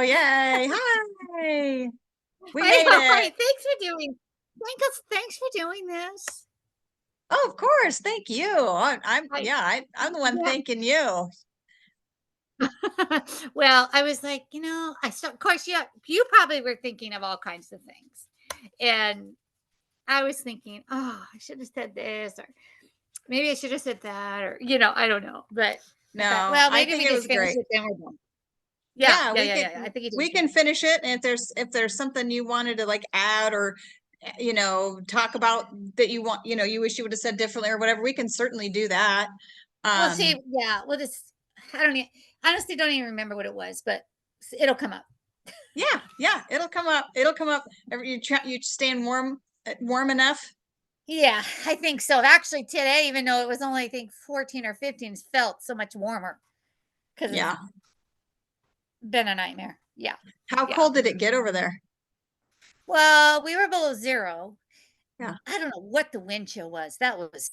yay. Hi. We Hi, made hi. it. Thanks for doing this. Oh, of course. Thank you. I I'm the one yeah. thanking you. Well, I was like, of course, yeah, you probably were thinking of all kinds of things. And I was thinking, oh, I should have said this, or maybe I should have said that, or I don't know. But I thought, No, well, I maybe think we it just was finish great. it, then we're done. Yeah, Yeah, yeah, yeah, yeah, yeah. I think you did we good. can finish it. And if there's something you wanted to like add or talk about that you want, you wish you would have said differently or whatever, we can certainly do that. We'll Um, see. Yeah, we'll just. I don't honestly don't even remember what it was, but it'll come up. yeah, it'll come up. It'll come up. You staying warm enough? Yeah, I think so. Actually, today, even though it was only, I think, 14 or 15, felt so much warmer because it's Yeah. been a nightmare. Yeah. How Yeah. cold did it get over there? Well, we were below zero. Yeah. I don't know what the wind chill was. That was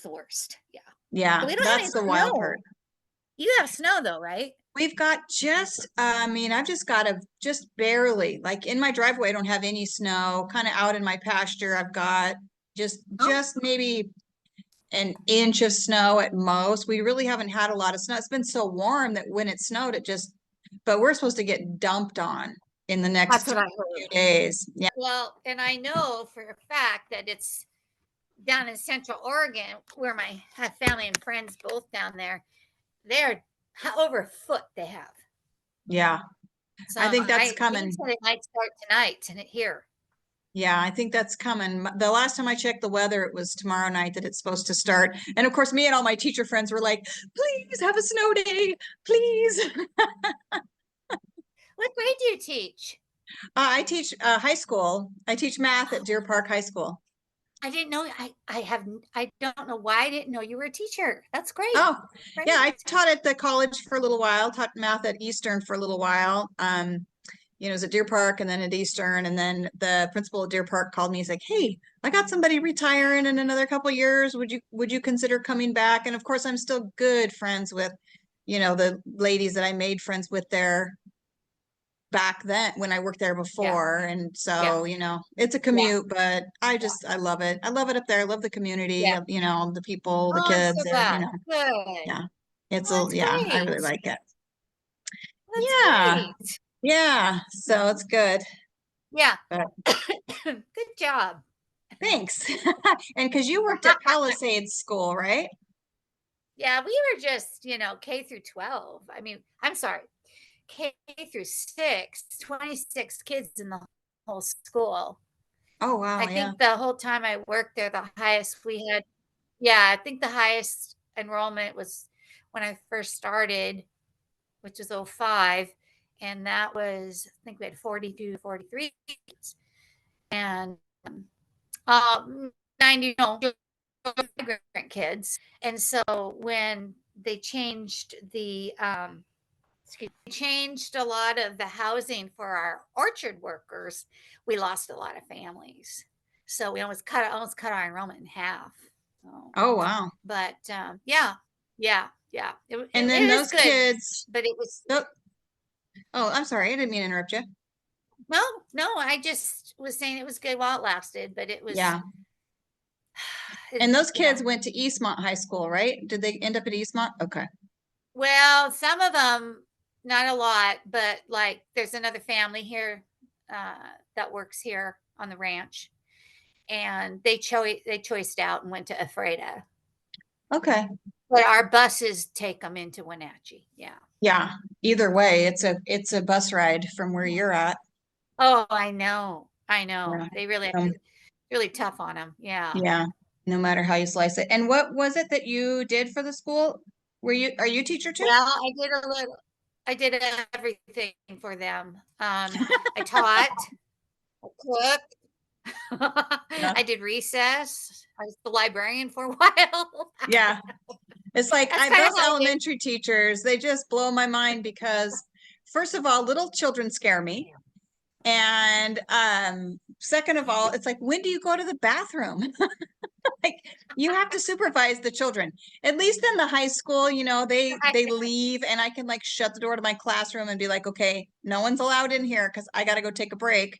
the worst. Yeah. Yeah, We don't have any that's the wild part. snow. You have snow though, right? We've got I've just got just barely, like in my driveway, I don't have any snow. Kind of out in my pasture, I've got Oh, just maybe an inch of snow at most. We really haven't had a lot of snow. It's been so warm that when it snowed, but we're supposed to get dumped on in the that's next what I few heard. days. Yeah. Well, and I know for a fact that it's down in Central Oregon, where my have family and friends both down there. They're over a foot they have. Yeah. So I think that's I think coming. that it might start tonight and here. Yeah, I think that's coming. The last time I checked the weather, it was tomorrow night that it's supposed to start. And of course, me and all my teacher friends were like, please have a snow day, please. What grade do you teach? I teach high school. I teach math at Deer Park High School. I didn't know. I don't know why I didn't know you were a teacher. That's great. Oh, Great. yeah, I taught at the college for a little while, taught math at Eastern for a little while. It was at Deer Park and then at Eastern. And then the principal at Deer Park called me. He's like, hey, I got somebody retiring in another couple of years. Would you consider coming back? And of course, I'm still good friends with, the ladies that I made friends with there back then when I worked there Yeah. before. And Yeah. so, it's a Yeah. commute, but Yeah. I love it. I love it up there. I love the community, Yeah. the people, the Oh, I'm kids, so glad. Good. yeah. Well, that's Yeah, I really great. like it. That's Yeah. great. Yeah. So it's good. Yeah. But Good job. thanks. And because you worked at Palisades School, right? Yeah, we were just, K through 12. I mean, I'm sorry, K through 6, 26 kids in the whole school. Oh, wow. I Yeah. think the whole time I worked there, the highest we had, yeah, I think the highest enrollment was when I first started, which was '05. And that was, I think we had 42, 43 kids. And 90, immigrant kids. And so when they changed a lot of the housing for our orchard workers, we lost a lot of families. So we almost cut our enrollment in half. So, Oh, wow. but yeah, yeah, yeah. And then It was those good, kids, but it was oh, I'm sorry. I didn't mean to interrupt you. no, no. I just was saying it was good while it lasted, but it was, Yeah. And those you know. kids went to Eastmont High School, right? Did they end up at Eastmont? Okay. Well, some of them, not a lot, but like there's another family here uh, that works here on the ranch, and they choiced out and went to Ephrata. Okay. But our buses take them into Wenatchee. Yeah. Yeah. Either way, it's a bus ride from where you're at. Oh, I know. I know. Yeah. They really Um, really tough on them. Yeah. yeah. No matter how you slice it. And what was it that you did for the school? Are you a teacher too? Well, I did everything for them. I taught, I cooked, Yeah. I did recess. I was the librarian for a while. Yeah. It's like That's kind of those how it is. elementary teachers, they just blow my mind because first of all, little children scare me. And second of all, it's like, when do you go to the bathroom? like, you have to supervise the children. At least in the high school, you know, they leave and I can like shut the door to my classroom and be like, okay, no one's allowed in here because I got to go take a break.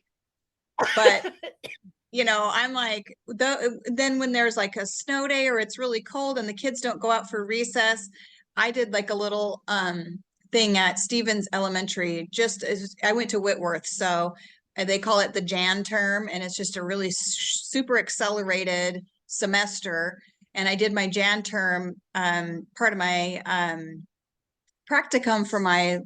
But you know, I'm like, then when there's like a snow day or it's really cold and the kids don't go out for recess, I did like a little thing at Stevens Elementary. Just as I went to Whitworth, so they call it the Jan term, and it's just a really super accelerated semester. And I did my Jan term, part of my practicum for my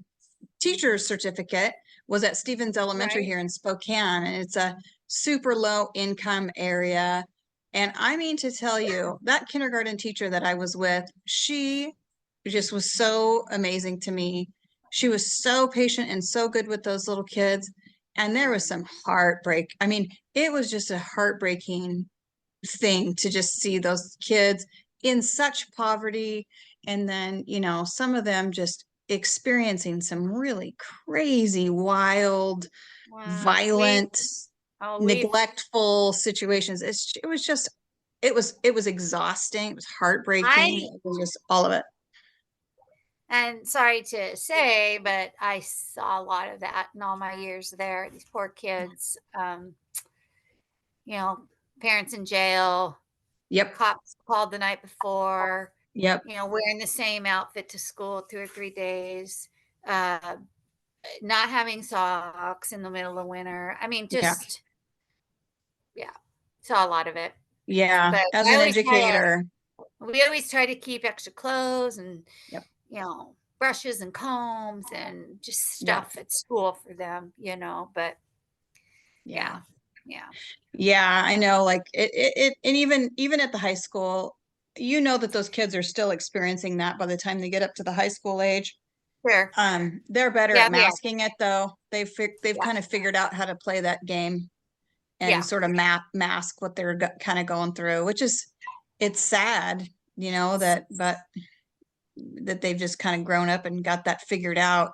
teacher's certificate was at Stevens Elementary Right. here in Spokane, and it's a super low income area. And I mean to tell you, that kindergarten teacher that I was with, she just was so amazing to me. She was so patient and so good with those little kids. And there was some heartbreak. I mean, it was just a heartbreaking thing to just see those kids in such poverty. And then, you know, some of them just experiencing some really crazy, wild, Wow. violent, We've neglectful situations. It was just, it was exhausting. It was heartbreaking. I It was just all of it. and sorry to say, but I saw a lot of that in all my years there. These poor kids, you know, parents in jail, Yep. cops called the night before, Yep. you know, wearing the same outfit to school 2 or 3 days, uh, not having socks in the middle of winter. I mean, Yeah. just, yeah, saw a lot of it. Yeah. But As I an always try to, educator. we always try to keep extra clothes and, Yep. you know, brushes and combs and just Yep. stuff at school for them, you know, but Yeah. yeah, yeah, Yeah, I know. Like and even at the high school, you know that those kids are still experiencing that by the time they get up to the high school age. sure. They're better Yeah, at yeah, masking it though. They've yeah, kind of figured out how to play that game and yeah, sort of mask what they're kind of going through, which is it's sad, you know, that they've just kind of grown up and got that figured out,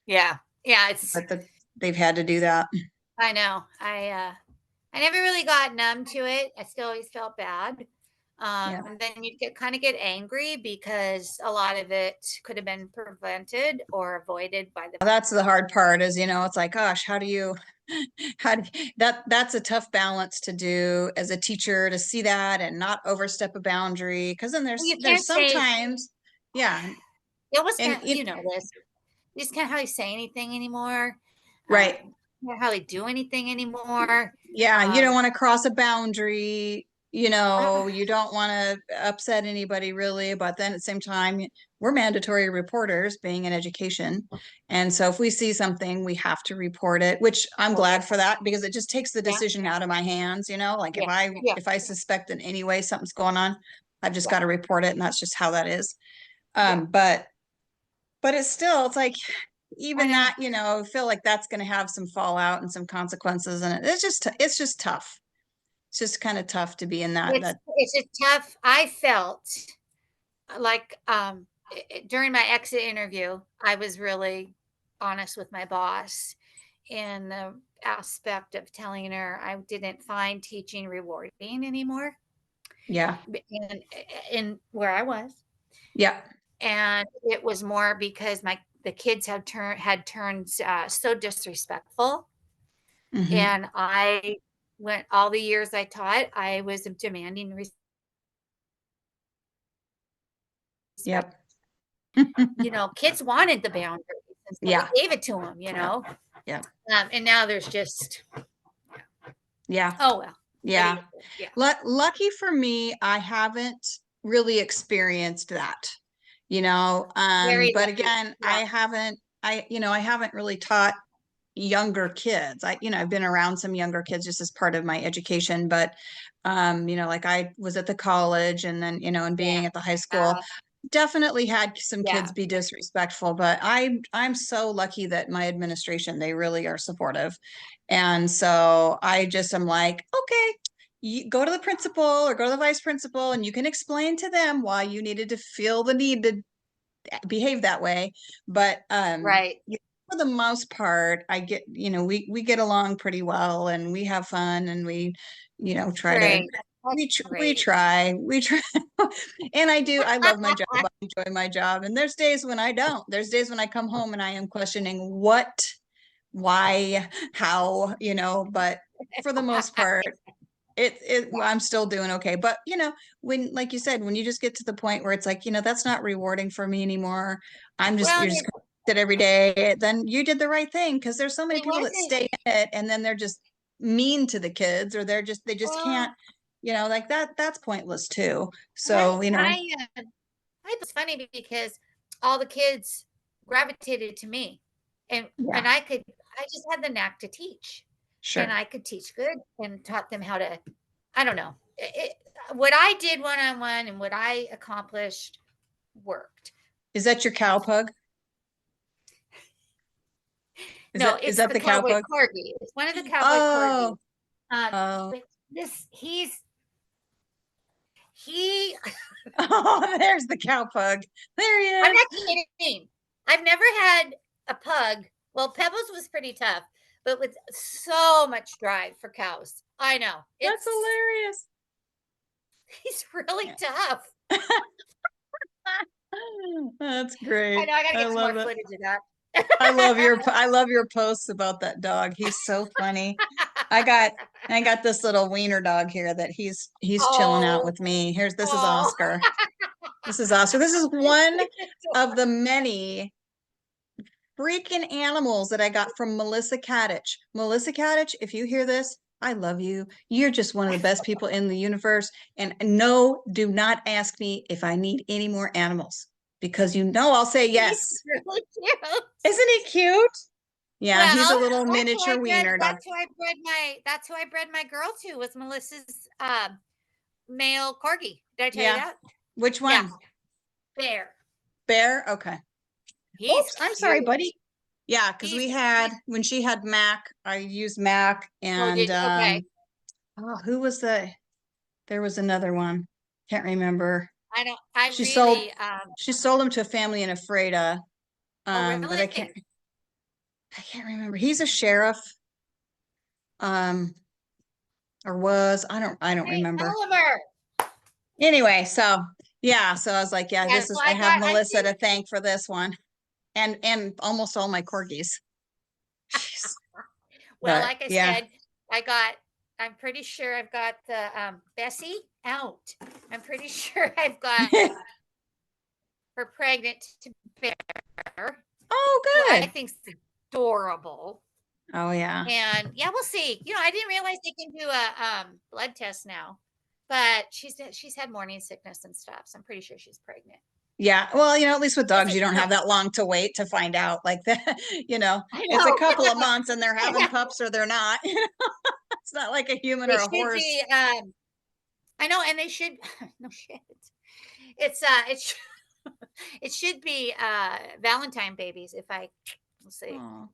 yeah, yeah. but that they've had to do that. I know. I never really got numb to it. I still always felt bad. Yeah. And then you get angry because a lot of it could have been prevented or avoided by the That's the hard part is, you know, it's like, gosh, how do you that's a tough balance to do as a teacher to see that and not overstep a boundary. Cause then well, you there's can't say sometimes, yeah. you almost And can't, it, you know this. You just can't hardly say anything anymore. right. Can't hardly do anything anymore. Yeah. You don't Um, want to cross a boundary. You know, uh, you don't want to upset anybody really, but then at the same time, we're mandatory reporters being in education. And so if we see something, we have to report it, which I'm for glad it. for that because it just takes the Yeah, decision out of my hands, you know, like yeah, yeah, if I suspect in any way something's going on, I've just yeah, got to report it and that's just how that is. yeah. Um, but but it's still it's like I even know. that, you know, feel like that's going to have some fallout and some consequences and it's just tough. It's just kind of tough to be in that. It's a tough. I felt like during my exit interview, I was really honest with my boss in the aspect of telling her I didn't find teaching rewarding anymore Yeah. in where I was. Yeah. And it was more because the kids had turned so disrespectful, Hmm. and I went all the years I taught, I was demanding respect. Yep. You know, kids wanted the boundaries, and so we Yeah. gave it to them. You Yeah. know, Yeah. and now there's just Yeah. oh well, what do you Yeah. do? Yeah, Lucky for me, I haven't really experienced that, you know. very But lucky. again, Yeah, you know, I haven't really taught younger kids. You know, I've been around some younger kids just as part of my education, but you know, like I was at the college and then, you know, and yeah, being at the high school, definitely had some yeah. kids be disrespectful, but I'm so lucky that my administration, they really are supportive. And so I just am like, okay, you go to the principal or go to the vice principal and you can explain to them why you needed to feel the need to behave that way. But Right, for the most part, I get, you know, we get along pretty well and we have fun and we, you know, try to great. we great. try, and I love my job. I enjoy my job. And there's days when I don't. There's days when I come home and I am questioning what, why, how, but for the most part, I'm still doing okay. But when, like you said, when you just get to the point where it's like, that's not rewarding for me anymore. Well, You're just it every day, then you did the right thing, because there's so many it people that wasn't. stay in it and then they're just mean to the kids, or they just can't, Well, like that's pointless too. I, So, I, I was funny because all the kids gravitated to me, and yeah, I just had the knack to teach, and sure. I could teach good and taught them how to. I don't know. What I did one on one and what I accomplished worked. Is that your cow pug? No, Is it's that the the cow cowboy pug? corgi. It's one of the cowboy corgis. Oh, Um, oh, but he. oh, there's the cow pug. There he I'm is. not kidding. I've never had a pug. Well, Pebbles was pretty tough, but with so much drive for cows. I know. That's hilarious. He's really Yeah. tough. That's I great. know I gotta I get some more love it. footage of that. I love your posts about that dog. He's so funny. I got I got this little wiener dog here that he's chilling out Oh, with me. This is oh. Oscar. This is Oscar. This is one of the many freaking animals that I got from Melissa Kadich. Melissa Kadich, if you hear this, I love you. You're just one of the best people in the universe. And no, do not ask me if I need any more animals, because I'll say He's yes. really cute. Isn't he cute? Yeah, he's a Well, little miniature wiener dog. that's who I bred my girl to was Melissa's male corgi. Did I tell you Yeah. that? Which Yeah, one? Bear. Bear? Okay. He's Oops, I'm sorry, cute. buddy. Yeah, because He's we had, when she had Mac, I used Mac, oh, and did okay. oh, who was there was another one. Can't remember. I don't I She sold really she sold him to a family in Ephrata. oh But really? I can't remember. He's a sheriff, um, or was. I don't Hey, remember. Oliver. Anyway, so yeah, so I was like, yeah, Yeah, this so is I have I Melissa did to thank for this one. And almost all my corgis. Jeez. well, But like I yeah. said, I'm pretty sure I've got the Bessie out. I'm pretty sure I've got her pregnant to Bear, Oh, who I good. think's adorable. Oh yeah. And yeah, we'll see. I didn't realize they can do a blood test now, but she's had morning sickness and stuff, so I'm pretty sure she's pregnant. Yeah. Well, at least with dogs, Doesn't you don't have know. that long to wait to find out like that. I It's a know. couple of months and they're having pups or they're not. It's not like a human or They a should horse. be. I know, and they should. No shit. It's it should be Valentine babies. If I will see. Oh,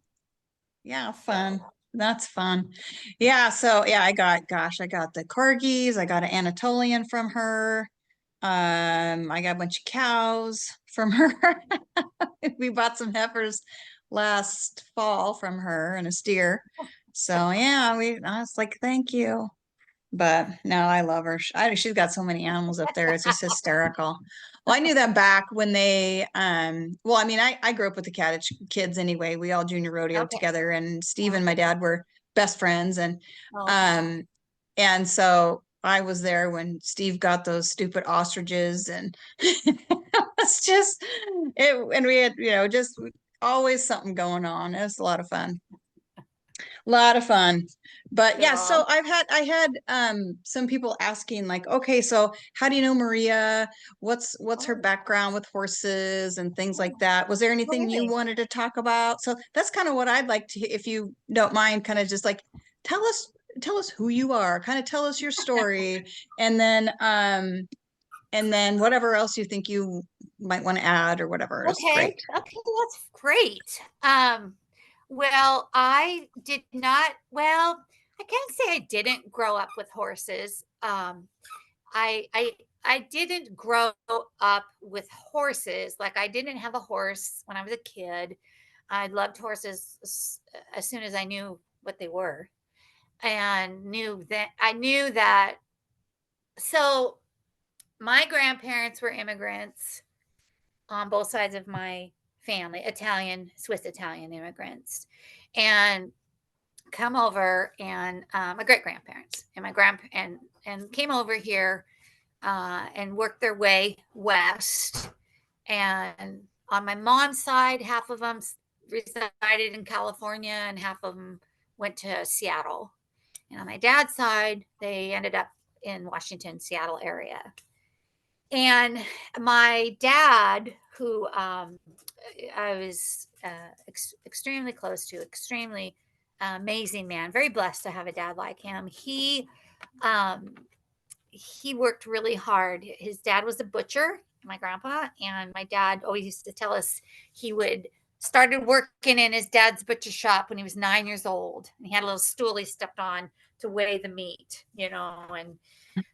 yeah, fun. So That's fun. Yeah, so yeah, I got the corgis, I got an Anatolian from her. I got a bunch of cows from her. We bought some heifers last fall from her and a steer. So yeah, I was like, thank you. But no, I love her. She's got so many animals up there. It's just hysterical. Well, I knew them back when well, I mean, I grew up with the Cadditch kids anyway. We all junior rodeoed okay. together, and Steve and my dad were best friends. Okay. Um, and so I was there when Steve got those stupid ostriches, and it's just and we had, just always something going on. It was a lot of fun. A lot of fun. But yeah, so Cool. I had some people asking like, okay, so how do you know Maria? What's her Oh, background with horses and things like that? Was there oh, anything you really? wanted to talk about? So that's kind of what I'd like to, if you don't mind, kind of just like tell us tell us who you are, kind of tell us your story, and then whatever else you think you might want to add or whatever is Okay. great. Okay, that's great. Well, I did not, well, I can't say I didn't grow up with horses. I didn't grow up with horses. Like I didn't have a horse when I was a kid. I loved horses as soon as I knew what they were and knew that So my grandparents were immigrants on both sides of my family, Italian, Swiss Italian immigrants, and come over, and my great grandparents and my grand and came over here and worked their way west. And on my mom's side, half of them resided in California, and half of them went to Seattle. And on my dad's side, they ended up in Washington, Seattle area. And my dad, who I was extremely close to, extremely amazing man, very blessed to have a dad like him. Um, he worked really hard. His dad was a butcher, my grandpa, and my dad always used to tell us he would started working in his dad's butcher shop when he was 9 years old, and he had a little stool he stepped on to weigh the meat, and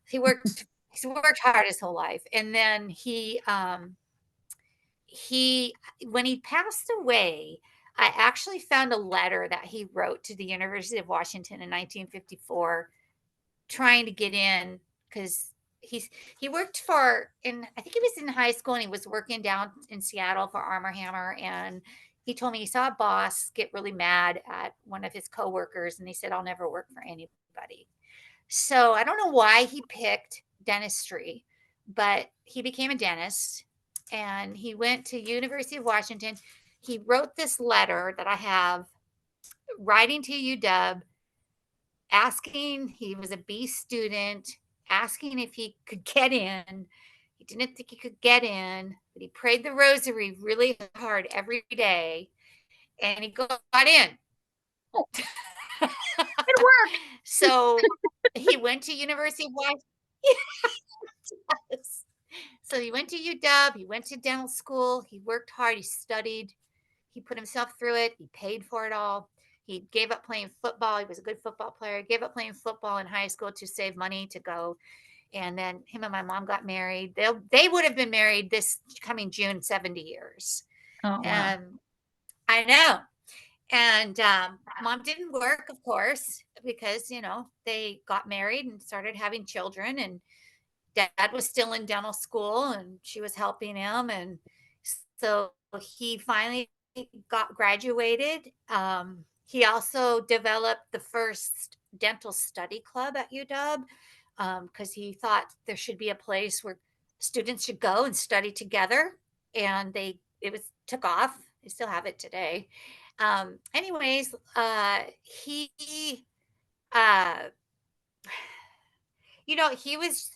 he worked hard his whole life. And then he when he passed away, I actually found a letter that he wrote to the University of Washington in 1954 trying to get in, because he worked for in I think he was in high school, and he was working down in Seattle for Armor Hammer. And he told me he saw a boss get really mad at one of his coworkers, and he said, I'll never work for anybody. So I don't know why he picked dentistry, but he became a dentist, and he went to University of Washington. He wrote this letter that I have, writing to UW, asking, he was a B student, asking if he could get in. He didn't think he could get in, but he prayed the rosary really hard every day, and he got in. Oh, it worked. So he went to University of Washington. So he went to UW, he went to dental school, he worked hard, he studied, he put himself through it, he paid for it all. He gave up playing football. He was a good football player. He gave up playing football in high school to save money to go. And then him and my mom got married. They would have been married this coming June 70 years. Oh, wow. And I know. And mom didn't work, of course, because, they got married and started having children. And dad was still in dental school, and she was helping him. And so he finally got graduated. He also developed the first dental study club at UW, because he thought there should be a place where students should go and study together. And it took off. They still have it today. Anyways, he, uh, he was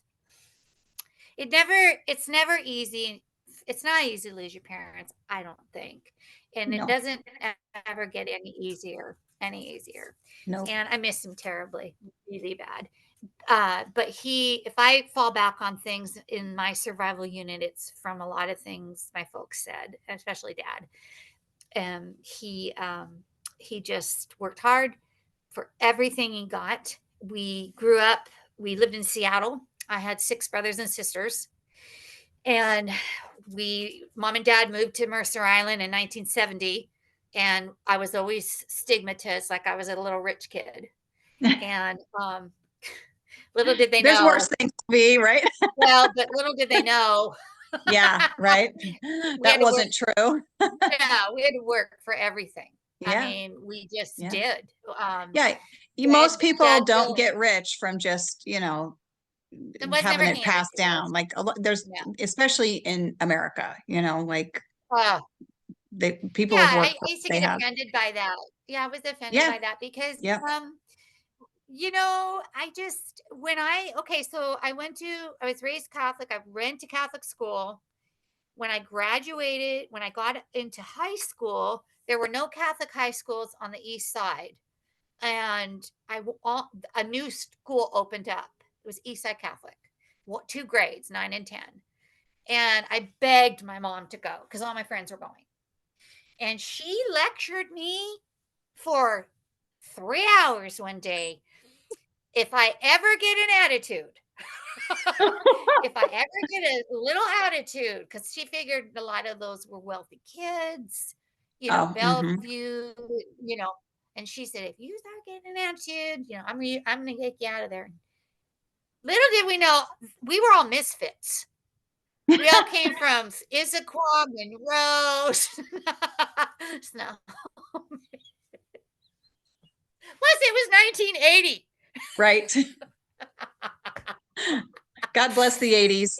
it's never easy. It's not easy to lose your parents, I don't think. And it No, doesn't ever get any easier. no. And I miss him terribly, really bad. But if I fall back on things in my survival unit, it's from a lot of things my folks said, especially dad. And he just worked hard for everything he got. We lived in Seattle. I had 6 brothers and sisters. And mom and dad moved to Mercer Island in 1970. And I was always stigmatized like I was a little rich kid. And little did they There's worse know. things to be, right? Well, but little did they know. Yeah, right. We That had to work. wasn't true. Yeah, we had to work for everything. I Yeah, mean, we just yeah, did. yeah. Dad, Most people dad don't built. get rich from just, It was never having it handed passed to down. us. Like there's, Yeah. especially in America, like Uh, people have yeah, worked I for what used to they get have. offended by that. Yeah, I was offended Yeah, by that because, yeah. I just, okay, so I was raised Catholic. I went to Catholic school. When I graduated, when I got into high school, there were no Catholic high schools on the East Side. And a new school opened up. It was Eastside Catholic. 2 grades, 9 and 10. And I begged my mom to go because all my friends were going. And she lectured me for 3 hours one day. If I ever get an attitude, if I ever get a little attitude, because she figured a lot of those were wealthy kids, Oh, Bellevue, you know, and she said, if you start getting an attitude, I'm gonna get you out of there. Little did we know, we were all misfits. We all came from Issaquah, Monroe, Snow. Plus, it was 1980. Right. God bless the 80s.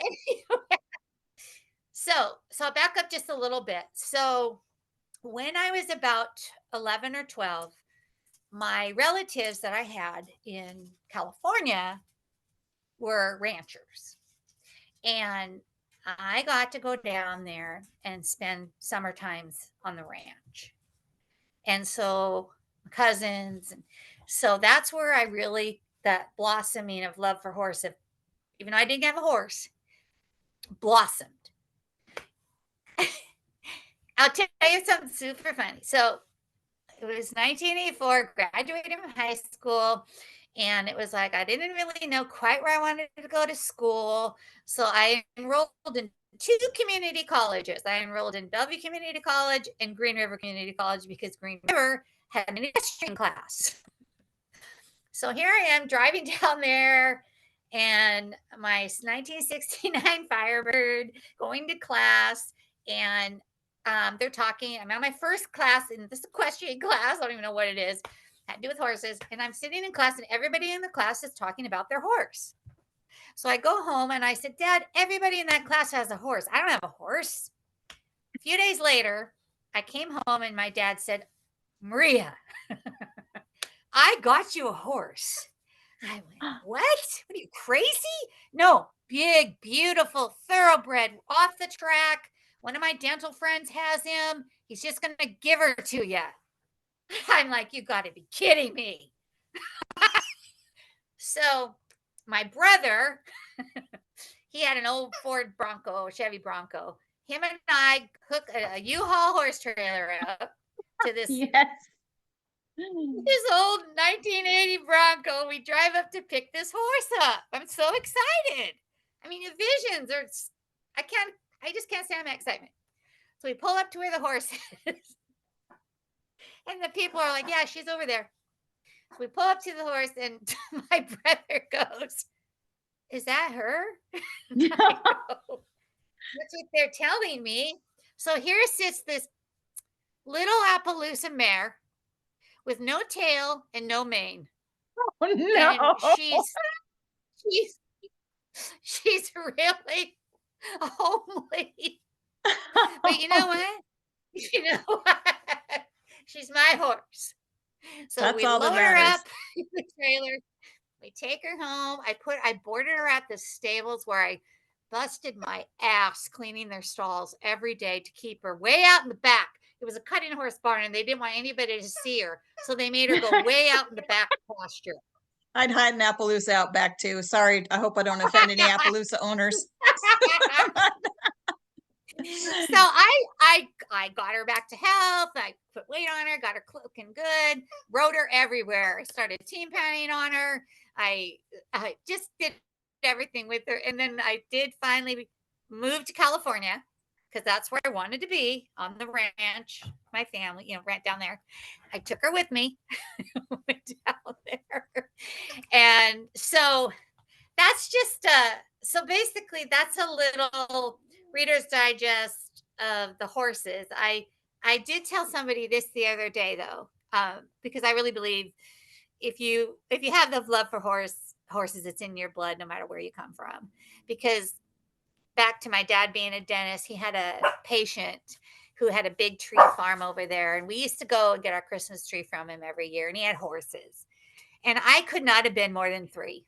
So I'll back up just a little bit. So when I was about 11 or 12, my relatives that I had in California were ranchers. And I got to go down there and spend summer times on the ranch. And so cousins, and so that's where I really, that blossoming of love for horse, even though I didn't have a horse, blossomed. I'll tell you something super funny. So it was 1984, graduated from high school, and it was like I didn't really know quite where I wanted to go to school. So I enrolled in two community colleges. I enrolled in Bellevue Community College and Green River Community College because Green River had an equestrian class. So here I am driving down there and my 1969 Firebird going to class, and they're talking. I'm on my first class in this equestrian class. I don't even know what it is. Had to do with horses. And I'm sitting in class, and everybody in the class is talking about their horse. So I go home and I said, Dad, everybody in that class has a horse. I don't have a horse. A few days later, I came home and my dad said, Maria, I got you a horse. I went, what? What are you, crazy? No, big, beautiful, thoroughbred, off the track. One of my dental friends has him. He's just going to give her to you. I'm like, you got to be kidding me. So my brother, he had an old Ford Bronco, Chevy Bronco. Him and I hook a U-Haul horse trailer up to this Yes. old 1980 Bronco. We drive up to pick this horse up. I'm so excited. I mean, the visions are, I just can't stand my excitement. So we pull up to where the horse is. And the people are like, yeah, she's over there. So we pull up to the horse, and my brother goes, is that her? That's what they're telling me. So here sits this little Appaloosa mare with no tail and no mane. Oh, And no. she's really homely. But you know what? You know what? She's my horse. So That's we all that load her matters. up in the trailer. We take her home. I boarded her at the stables where I busted my ass cleaning their stalls every day to keep her way out in the back. It was a cutting horse barn, and they didn't want anybody to see her. So they made her go way out in the back pasture. I'd hide an Appaloosa out back too. Sorry, I hope I don't offend any Appaloosa owners. So I got her back to health. I put weight on her, got her looking good, rode her everywhere. I started team panning on her. I just did everything with her. And then I did finally move to California because that's where I wanted to be, on the ranch, my family, rent down there. I took her with me, went down there. And so that's just so basically that's a little Reader's Digest of the horses. I did tell somebody this the other day though, because I really believe if you have the love for horses, it's in your blood no matter where you come from. Because back to my dad being a dentist, he had a patient who had a big tree farm over there, and we used to go and get our Christmas tree from him every year, and he had horses. And I could not have been more than 3.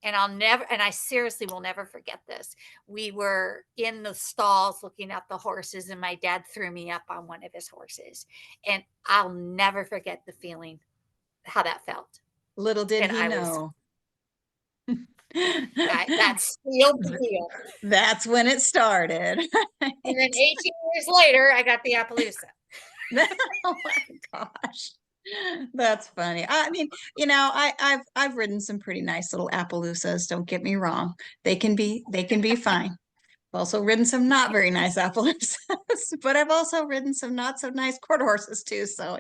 And I seriously will never forget this. We were in the stalls looking at the horses, and my dad threw me up on one of his horses. And I'll never forget the feeling, how that felt. Little did And he I was, know. that's sealed the deal. That's when it started. And then 18 years later, I got the Appaloosa. Oh my gosh. That's funny. I mean, I've ridden some pretty nice little Appaloosas, don't get me wrong. They can be fine. I've also ridden some not very nice Appaloosas, but I've also ridden some not so nice quarter horses too, so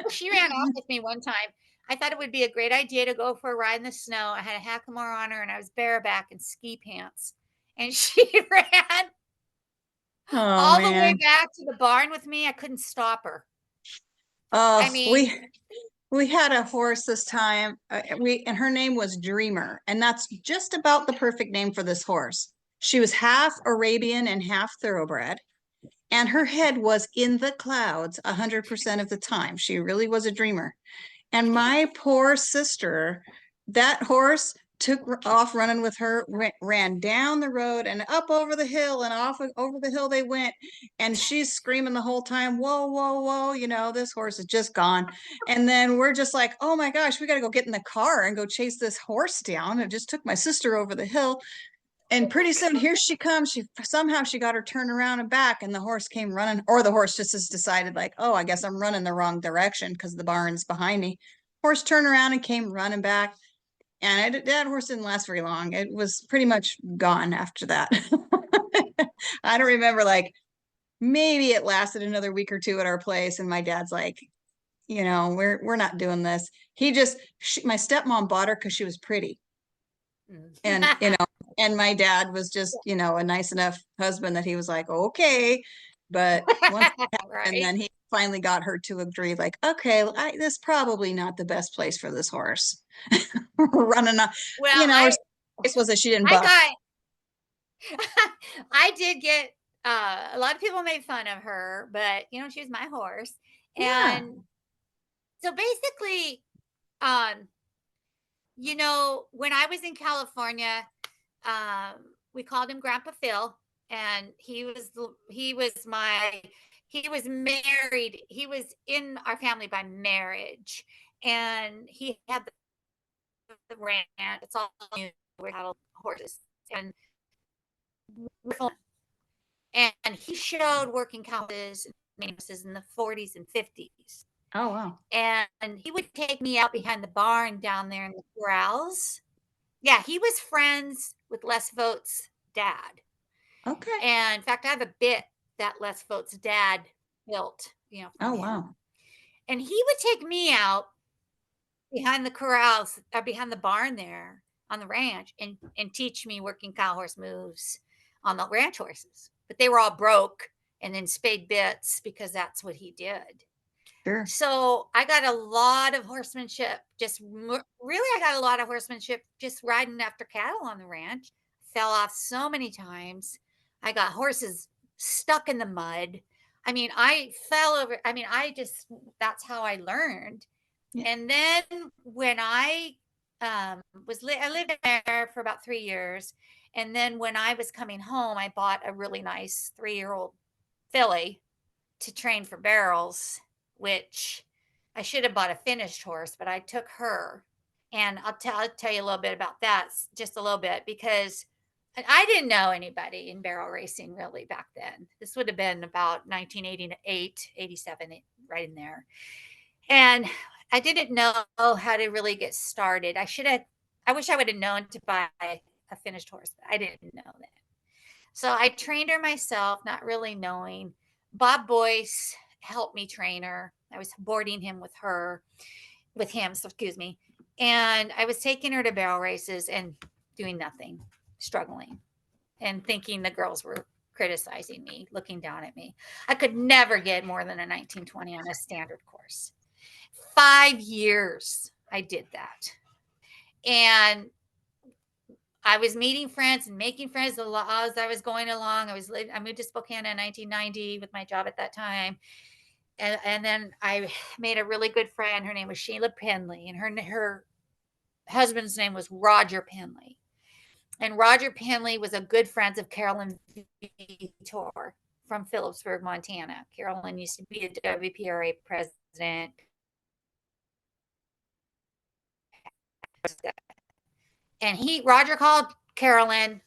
She ran off with me one time. I thought it would be a great idea to go for a ride in the snow. I had a hackamore on her and I was bareback in ski pants. And she ran Oh all the way man. back to the barn with me. I couldn't stop her. I Oh, mean, we had a horse this time. And her name was Dreamer, and that's just about the perfect name for this horse. She was half Arabian and half thoroughbred, and her head was in the clouds 100% of the time. She really was a dreamer. And my poor sister, that horse took off running with her, ran down the road and up over the hill and off over the hill they went. And she's screaming the whole time, whoa, whoa, whoa, this horse is just gone. And then we're just like, oh my gosh, we got to go get in the car and go chase this horse down. It just took my sister over the hill. And pretty soon here she comes. She got her turned around and back, and the horse came running, or the horse just has decided, like, oh, I guess I'm running the wrong direction because the barn's behind me. Horse turned around and came running back. And that horse didn't last very long. It was pretty much gone after that. I don't remember, like, maybe it lasted another week or two at our place, and my dad's like, we're not doing this. My stepmom bought her because she was pretty. And and my dad was just a nice enough husband that he was like, okay. But once and right. then he finally got her to agree, like, okay, this is probably not the best place for this horse. Running up, Well, her place was that she didn't I buff. got, I did get, a lot of people made fun of her, but she was my horse. Yeah. And so basically, um, when I was in California, we called him Grandpa Phil, and he was married. He was in our family by marriage, and he had the ranch. It's all new. We had horses, and he showed working cow horses in the 40s and 50s. Oh, wow. And he would take me out behind the barn down there in the corrals. Yeah, he was friends with Les Vogt's dad. Okay. And in fact, I have a bit that Les Vogt's dad built, from Oh, him. wow. And he would take me out behind the corrals, or behind the barn there on the ranch, and teach me working cow horse moves on the ranch horses. But they were all broke and then spayed bits because that's what he did. Sure. So I got a lot of horsemanship, really, I got a lot of horsemanship just riding after cattle on the ranch. Fell off so many times. I got horses stuck in the mud. I mean, I fell over. I mean, that's how I learned. Yeah. And then when I I lived there for about 3 years. And then when I was coming home, I bought a really nice 3-year-old filly to train for barrels, which I should have bought a finished horse, but I took her. And I'll tell you a little bit about that, just a little bit, because I didn't know anybody in barrel racing really back then. This would have been about 1988, 87, right in there. And I didn't know how to really get started. I wish I would have known to buy a finished horse, but I didn't know that. So I trained her myself, not really knowing. Bob Boyce helped me train her. I was boarding him with him, so excuse me. And I was taking her to barrel races and doing nothing, struggling, and thinking the girls were criticizing me, looking down at me. I could never get more than a 1920 on a standard course. 5 years I did that. And I was meeting friends and making friends as I was going along. I moved to Spokane in 1990 with my job at that time. And then I made a really good friend. Her name was Sheila Penley, and her husband's name was Roger Penley. And Roger Penley was a good friend of Carolyn Vitor from Phillipsburg, Montana. Carolyn used to be a WPRA president. And Roger called Carolyn,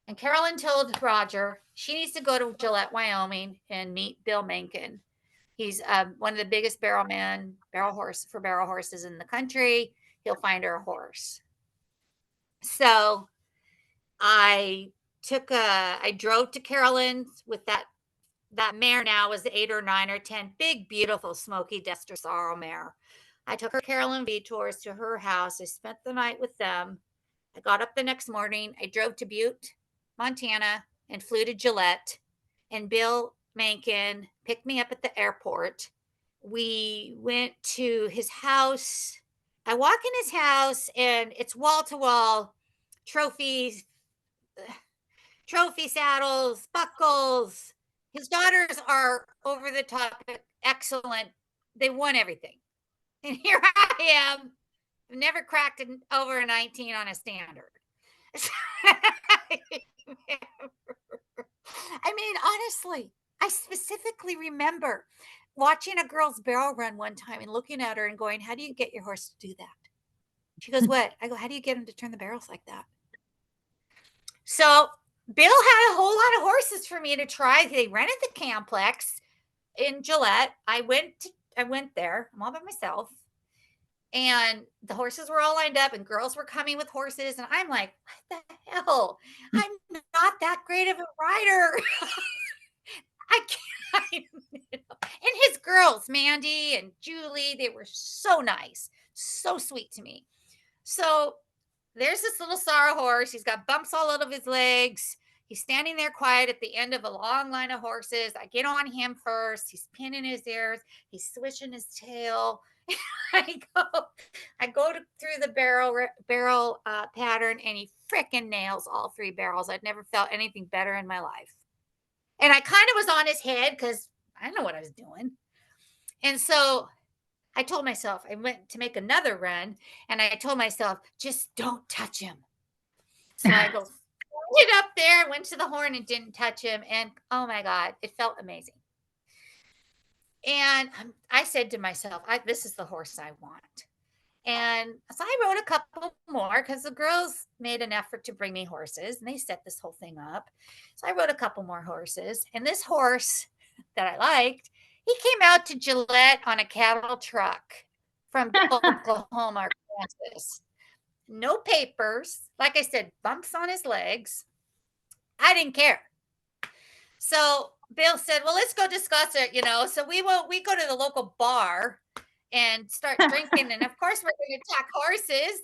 and Carolyn told Roger she needs to go to Gillette, Wyoming, and meet Bill Mencken. He's one of the biggest barrel horses in the country. He'll find her a horse. So I drove to Carolyn with that mare. Now was 8 or 9 or 10, big, beautiful, smoky Dester Sorrel mare. I took her Carolyn V tours to her house. I spent the night with them. I got up the next morning. I drove to Butte, Montana, and flew to Gillette. And Bill Mankin picked me up at the airport. We went to his house. I walk in his house, and it's wall to wall trophies, trophy saddles, buckles. His daughters are over the top, excellent. They won everything. And here I am. I've never cracked over a 19 on a standard. I mean, honestly, I specifically remember watching a girl's barrel run one time and looking at her and going, how do you get your horse to do that? She goes, what? I go, how do you get him to turn the barrels like that? So Bill had a whole lot of horses for me to try. They rented the complex in Gillette. I went there. I'm all by myself. And the horses were all lined up and girls were coming with horses. And I'm like, what the hell? I'm not that great of a rider. I can't. And his girls, Mandy and Julie, they were so nice, so sweet to me. So there's this little sorrow horse. He's got bumps all over his legs. He's standing there quiet at the end of a long line of horses. I get on him first. He's pinning his ears. He's swishing his tail. I go through the barrel pattern, and he freaking nails all 3 barrels. I'd never felt anything better in my life. And I kind of was on his head because I didn't know what I was doing. And so I told myself, I went to make another run, and I told myself, just don't touch him. So I go get up there, went to the horn and didn't touch him. And oh my God, it felt amazing. And I said to myself, this is the horse I want. And so I wrote a couple more because the girls made an effort to bring me horses, and they set this whole thing up. So I wrote a couple more horses. And this horse that I liked, he came out to Gillette on a cattle truck from Oklahoma or Kansas. No papers. Like I said, bumps on his legs. I didn't care. So Bill said, well, let's go discuss it, So we go to the local bar and start drinking. And of course, we're going to talk horses.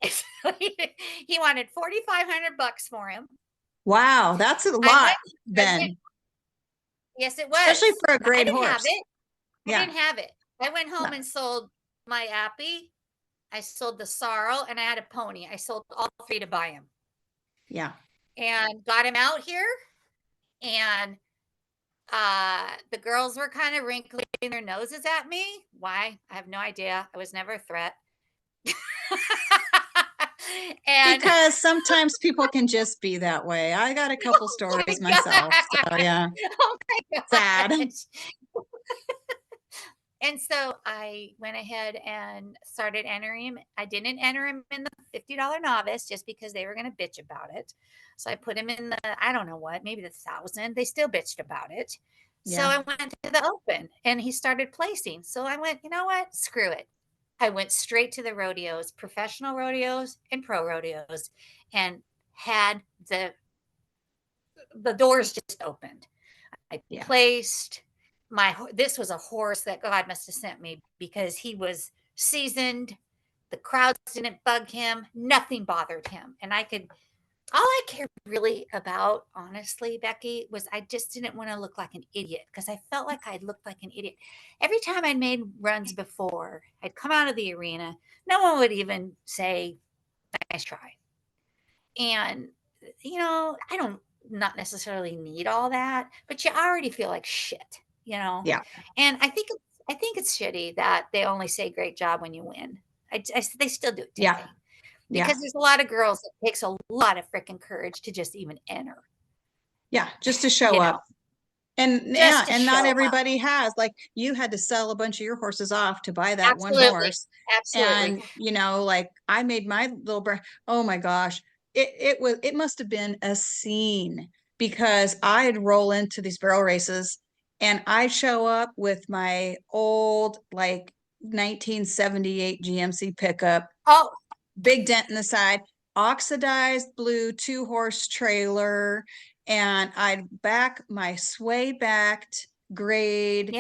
So he wanted $4,500 for him. Wow, that's a lot then. Yes, it was. Especially for a great horse. I didn't have it. I went home and sold my Appy. I sold the Sorrel, and I had a pony. I sold all 3 to buy him. Yeah. And got him out here. And the girls were kind of wrinkling their noses at me. Why? I have no idea. I was never a threat. And because sometimes people can just be that way. I got a couple stories myself. So yeah. Oh my God. Sad. And so I went ahead and started entering him. I didn't enter him in the $50 novice just because they were going to bitch about it. So I put him in the, I don't know what, maybe the 1,000. They still bitched about it. Yeah. So I went to the open, and he started placing. So I went, you know what? Screw it. I went straight to the rodeos, professional rodeos and pro rodeos, and had the doors just opened. I placed this was a horse that God must have sent me because he was seasoned. The crowds didn't bug him. Nothing bothered him. And all I cared really about, honestly, Becky, was I just didn't want to look like an idiot because I felt like I'd looked like an idiot. Every time I'd made runs before, I'd come out of the arena, no one would even say, nice try. And, I don't not necessarily need all that, but you already feel like shit, Yeah. And I think it's shitty that they only say great job when you win. They still do it to me. Because there's a lot of girls, it takes a lot of freaking courage to just even enter. Yeah, just to show up. And not everybody has. Like, you had to sell a bunch of your horses off to buy that one horse. Absolutely. And like I made my little oh my gosh, it must have been a scene because I'd roll into these barrel races and I'd show up with my old like 1978 GMC pickup. Oh, big dent in the side, oxidized blue 2-horse trailer, and I'd back my sway backed grade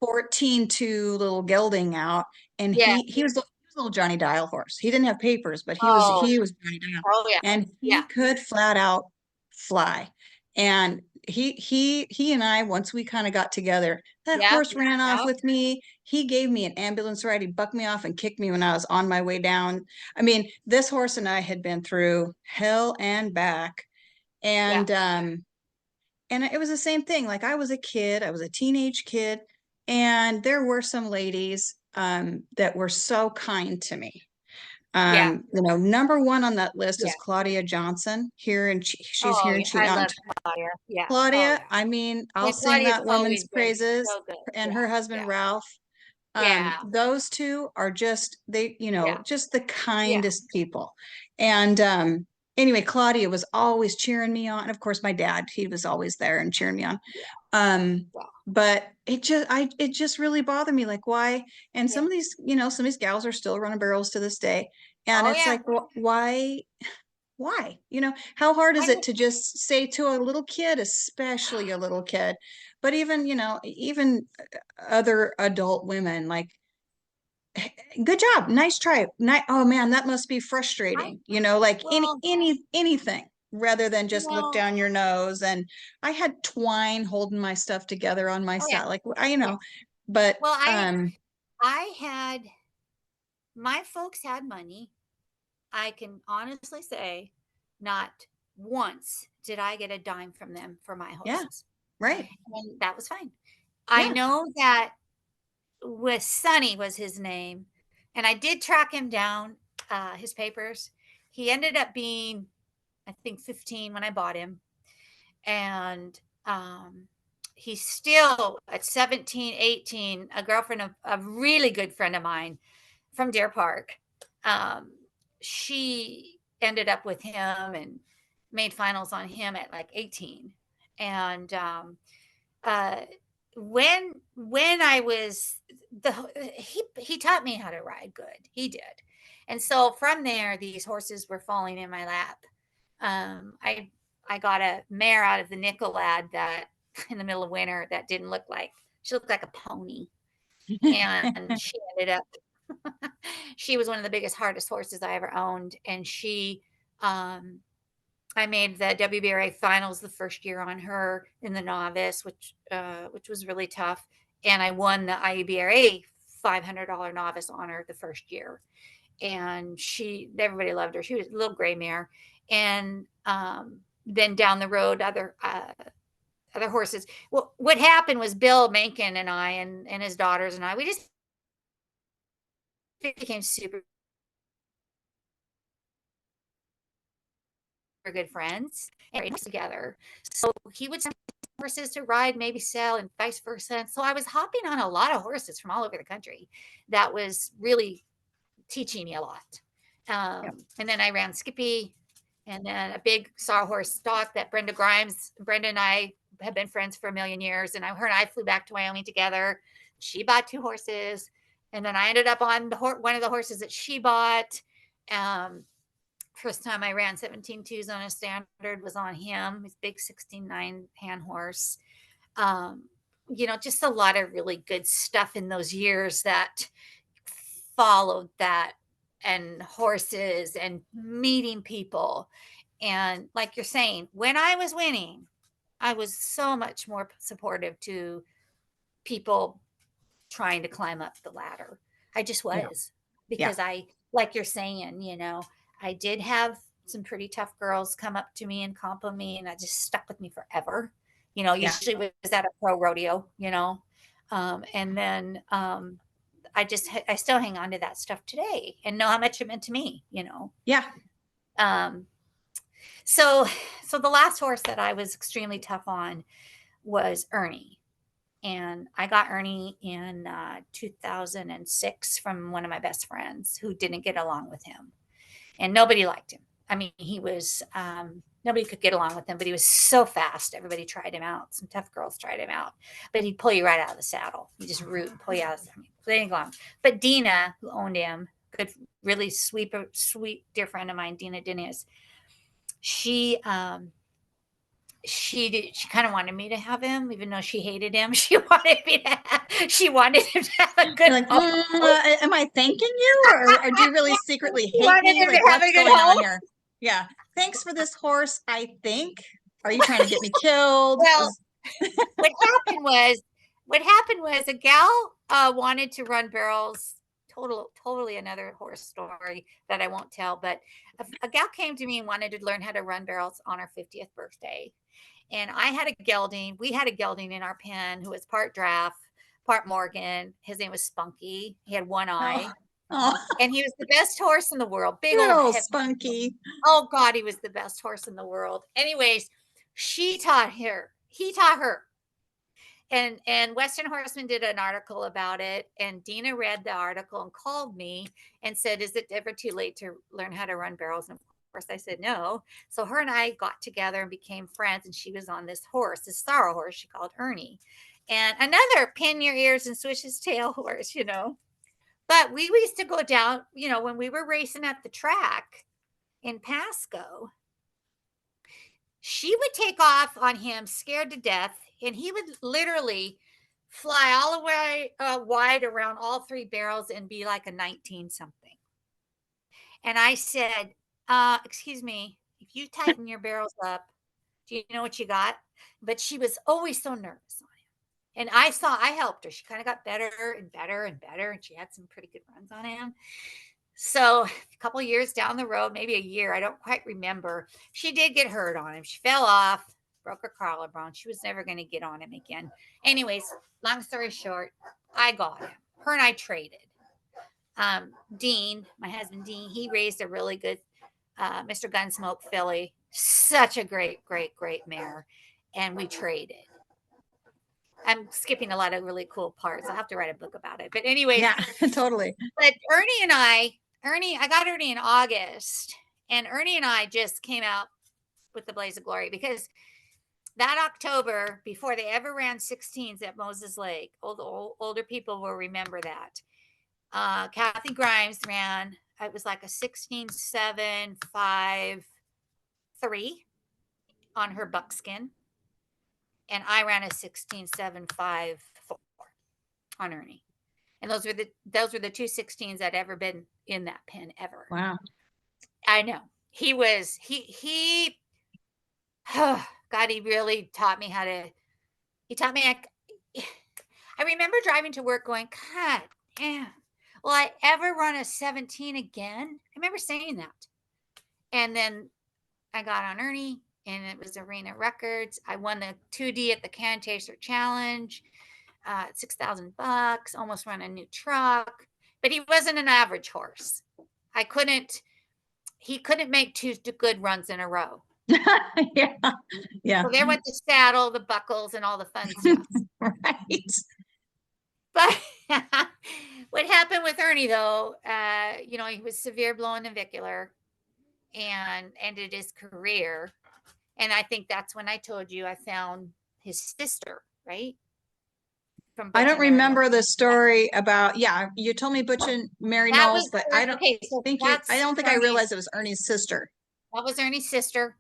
14-2 little gelding out, and Yeah. he was a little Johnny Dial horse. He didn't have papers, but Oh, he was Johnny Dial, oh yeah. and Yeah. he could flat out fly. And he and I, once we kind of got together, that Yeah. horse ran off Yeah. with me. He gave me an ambulance ride. He bucked me off and kicked me when I was on my way down. I mean, this horse and I had been through hell and back. Yeah. And it was the same thing. Like, I was a kid, I was a teenage kid, and there were some ladies that were so kind to me. Yeah. Number one on that list is Yeah. Claudia Johnson here, and she's Oh, here yeah. and she I out in love Claudia. Yeah. Oh Claudia. yeah. I mean, I'll And sing Claudia's that woman's always been praises, so good. and Yeah. her husband Yeah. Ralph. Yeah. Those two are just Yeah. just the Yeah. kindest people. And anyway, Claudia was always cheering me on. And of course, my dad, he was always there and cheering me on. Yeah. Um, Yeah. but it just really bothered me, like, why? And Yeah. some of these gals are still running barrels to this day. And Oh it's yeah. like, why? How hard I is it know. to just say to a little kid, especially a little kid, but even other adult women, like, good job, nice try. Oh man, that must be I frustrating, like well, anything rather than you just look know, down your nose. And I had twine holding my stuff together on my oh yeah. side, like, I Yeah. but Well, I had my folks had money. I can honestly say not once did I get a dime from them for my yeah, horses. right, And that was fine. I yeah. know that with Sonny was his name, and I did track him down, his papers. He ended up being, I think, 15 when I bought him, and he's still at 17, 18, a girlfriend of a really good friend of mine from Deer Park. Um, she ended up with him and made finals on him at like 18. And uh, when I was the he taught me how to ride good. He did. And so from there, these horses were falling in my lap. I got a mare out of the nickel lad that in the middle of winter that didn't look like she looked like a pony, and she ended up she was one of the biggest, hardest horses I ever owned, and um, I made the WBRA finals the first year on her in the novice, which was really tough, and I won the IUBRA $500 novice on her the first year, and everybody loved her. She was a little gray mare, and then down the road, other horses. Well, what happened was Bill Mencken and I and his daughters and I, we just became super good friends and together. So he would send horses to ride, maybe sell, and vice versa. And so I was hopping on a lot of horses from all over the country. That was really teaching me a lot. Yep. And then I ran Skippy, and then a big sawhorse stock that Brenda and I have been friends for a million years. And her and I flew back to Wyoming together. She bought 2 horses. And then I ended up on one of the horses that she bought. Um, First time I ran 17 twos on a standard was on him, his big 16-9 hand horse. Um, just a lot of really good stuff in those years that followed that, and horses and meeting people. And like you're saying, when I was winning, I was so much more supportive to people trying to climb up the ladder. I just Yeah, was, yeah, because like you're saying, I did have some pretty tough girls come up to me and compliment me, and that just stuck with me forever. yeah, Usually was at a pro rodeo, and then I still hang on to that stuff today and know how much it meant to me. yeah, Um, so, so the last horse that I was extremely tough on was Ernie. And I got Ernie in 2006 from one of my best friends who didn't get along with him, and nobody liked him. I mean, he was nobody could get along with him, but he was so fast. Everybody tried him out. Some tough girls tried him out, but he'd pull you right out of the saddle. He just root and pull you out. They didn't go on. But Dina, who owned him, good, really sweet dear friend of mine, Dina Diniz. She she kind of wanted me to have him, even though she hated him. She wanted him to have a good You're like, home. am I thanking you, or do you really secretly She hate wanted me? him Like, to have what's a good going on home. here? Yeah. Thanks for this horse, I think. Are you trying to get me killed? Well, what happened was a gal wanted to run barrels. Totally another horse story that I won't tell. But a gal came to me and wanted to learn how to run barrels on her 50th birthday. And I had a gelding. We had a gelding in our pen who was part draft, part Morgan. His name was Spunky. He had one eye. Oh, oh, And he was the best horse in the world. Big good old old heavy. Spunky. Oh God, he was the best horse in the world. Anyways, she taught her. He taught her. And Western Horseman did an article about it, and Dina read the article and called me and said, "Is it ever too late to learn how to run barrels?" And of course, I said no. So her and I got together and became friends. And she was on this horse, this sorrow horse she called Ernie, and another pin your ears and swish his tail horse, you know. But we used to go down, you know, when we were racing at the track in Pasco. She would take off on him, scared to death, and he would literally fly all the way wide around all three barrels and be like a 19 something. And I said, excuse me, if you tighten your barrels up, do you know what you got? But she was always so nervous on him. And I helped her. She kind of got better and better and better. And she had some pretty good runs on him. So a couple years down the road, maybe a year, I don't quite remember, she did get hurt on him. She fell off, broke her collarbone. She was never going to get on him again. Anyways, long story short, I got him. Her and I traded. Dean, my husband Dean, he raised a really good Mr. Gunsmoke filly. Such a great mare. And we traded. I'm skipping a lot of really cool parts. I'll have to write a book about it. But anyways, Yeah, totally. But I got Ernie in August, and Ernie and I just came out with the blaze of glory because that October, before they ever ran 16s at Moses Lake, older people will remember that. Kathy Grimes ran, it was like a 16-7, 5, 3 on her buckskin. And I ran a 16-7, 5, 4 on Ernie. And those were the two 16s that ever been in that pen ever. Wow. I know. He was oh, God, he really taught me he taught me I remember driving to work going, God damn, will I ever run a 17 again? I remember saying that. And then I got on Ernie, and it was arena records. I won the 2D at the Can Chaser Challenge, $6,000, almost run a new truck, but he wasn't an average horse. He couldn't make two good runs in a row. Yeah. Yeah. So there went the saddle, the buckles, and all the fun stuff. Right. But what happened with Ernie, though, you know, he was severe blow navicular and ended his career. And I think that's when I told you I found his sister, right? From I Butch don't and Mary remember the Knowles. story about, yeah, you told me Butch and Mary That Knowles, was but I don't okay. So I that's don't think I realized it was Ernie's sister. that was Ernie's sister,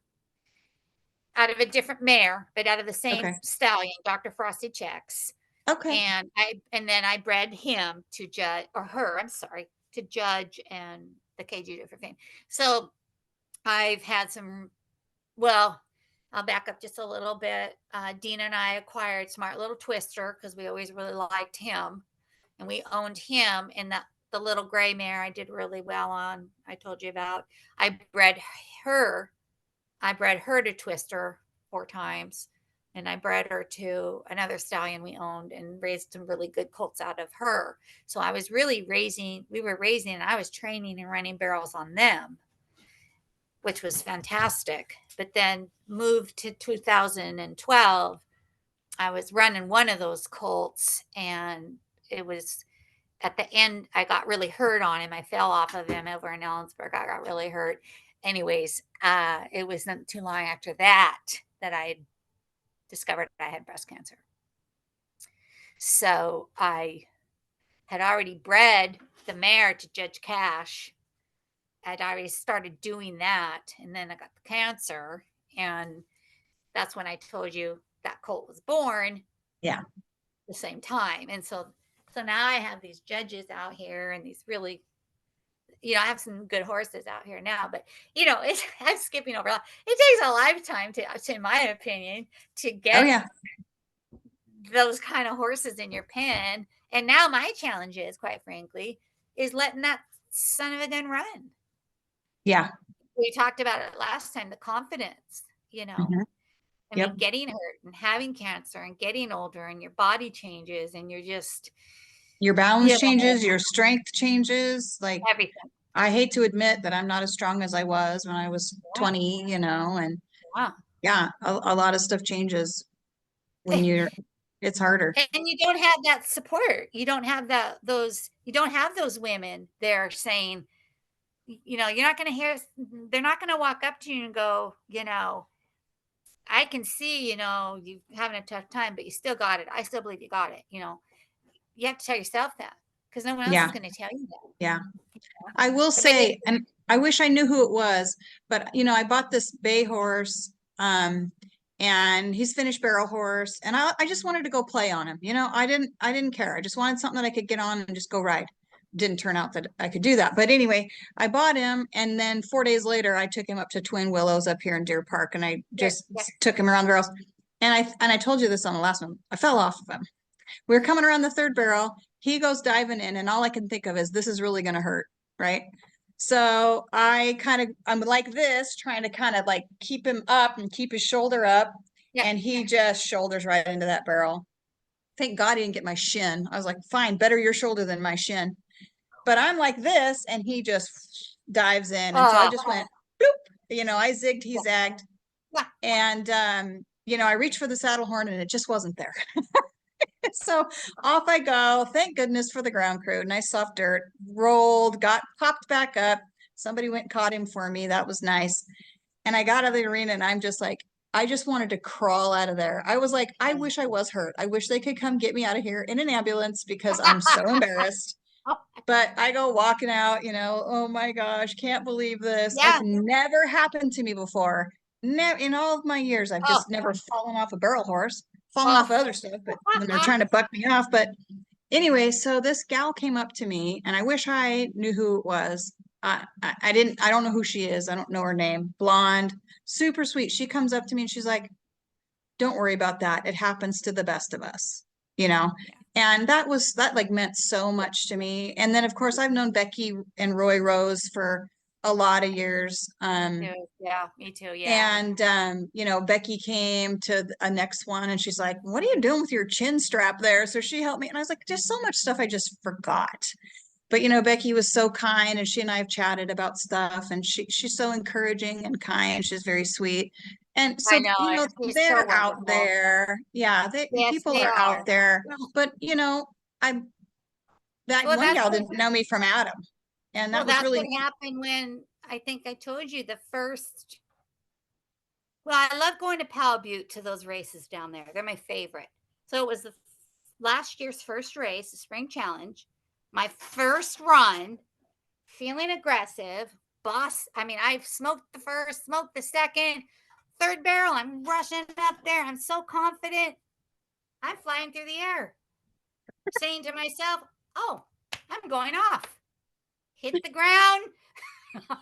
out of a different mare, but out of the same Okay. stallion, Dr. Frosty Checks. Okay. And then I bred him to judge, or her, I'm sorry, to judge and the KG for fame. So I've had well, I'll back up just a little bit. Dina and I acquired Smart Little Twister because we always really liked him, and we owned him. And the little gray mare I did really well on. I told you about. I bred her. I bred her to Twister 4 times, and I bred her to another stallion we owned and raised some really good colts out of her. So I was really we were raising, and I was training and running barrels on them, which was fantastic. But then moved to 2012, I was running one of those colts, and it was at the end, I got really hurt on him. I fell off of him over in Ellensburg. I got really hurt. Anyways, it wasn't too long after that I discovered I had breast cancer. So I had already bred the mare to Judge Cash. I'd already started doing that, and then I got the cancer, and that's when I told you that colt was born Yeah. the same time. And so now I have these judges out here and these really, I have some good horses out here now, but I'm skipping over. It takes a lifetime in my opinion, to Oh get yeah. those kind of horses in your pen. And now my challenge is, quite frankly, is letting that son of a gun run. Yeah. We talked about it last time, the confidence, Mhm. I Yep. mean, getting hurt and having cancer and getting older and your body changes and you're just, Your balance changes, your strength changes. Like, everything. I hate to admit that I'm not as strong as I was when I was Yeah. 20, and Yeah. yeah, a lot of stuff changes when it's harder. And you don't have that support. You don't have you don't have those women there saying, you're not going to hear, they're not going to walk up to you and go, I can see, you having a tough time, but you still got it. I still believe you got it. You have to tell yourself that, because no one else is Yeah. going to tell you that. Yeah. I will But say, and I wish I knew who it was, but I bought this bay horse, and he's finished barrel horse, and I just wanted to go play on him. I didn't care. I just wanted something that I could get on and just go ride. Didn't turn out that I could do that. But anyway, I bought him, and then 4 days later, I took him up to Twin Willows up here in Deer Park, and I just took him around the barrels. And I told you this on the last one. I fell off of him. We were coming around the third barrel. He goes diving in, and all I can think of is this is really going to hurt, right? So I'm like this, trying to kind of like keep him up and keep his shoulder up. yeah. And he just shoulders right into that barrel. Thank God he didn't get my shin. I was like, fine, better your shoulder than my shin. But I'm like this, and he just dives in. And so I just went, bloop. I zigged, he zagged. Yeah. And, I reached for the saddle horn, and it just wasn't there. So off I go. Thank goodness for the ground crew. Nice soft dirt. Rolled, got popped back up. Somebody went and caught him for me. That was nice. And I got out of the arena, and I'm just like, I just wanted to crawl out of there. I was like, I wish I was hurt. I wish they could come get me out of here in an ambulance, because I'm so embarrassed. But I go walking out, oh my gosh, can't believe this. Yeah. It's never happened to me before. Never in all of my years. I've just never fallen off a barrel horse, fallen off other stuff, but when they're trying to buck me off. But anyway, so this gal came up to me, and I wish I knew who it was. I didn't, I don't know who she is. I don't know her name. Blonde, super sweet. She comes up to me and she's like, don't worry about that. It happens to the best of us, you know? And that like meant so much to me. And then of course I've known Becky and Roy Rose for a lot of years. Yeah, me too. Yeah. And Becky came to a next one, and she's like, what are you doing with your chin strap there? So she helped me. And I was like, just so much stuff I just forgot. But Becky was so kind, and she and I have chatted about stuff, and she's so encouraging and kind. She's very sweet. And I so, know. It's so they're out wonderful. there. Yeah, Yes, people they are out are. there. But that Well, one that's gal what, didn't know me from Adam. And that was that's what really, happened when I think I told you the first. Well, I love going to Powell Butte to those races down there. They're my favorite. So it was the last year's first race, the spring challenge. My first run, feeling aggressive. Boss, I mean, I've smoked the first, smoked the second, third barrel. I'm rushing up there. I'm so confident. I'm flying through the air, saying to myself, oh, I'm going off. Hit the ground. And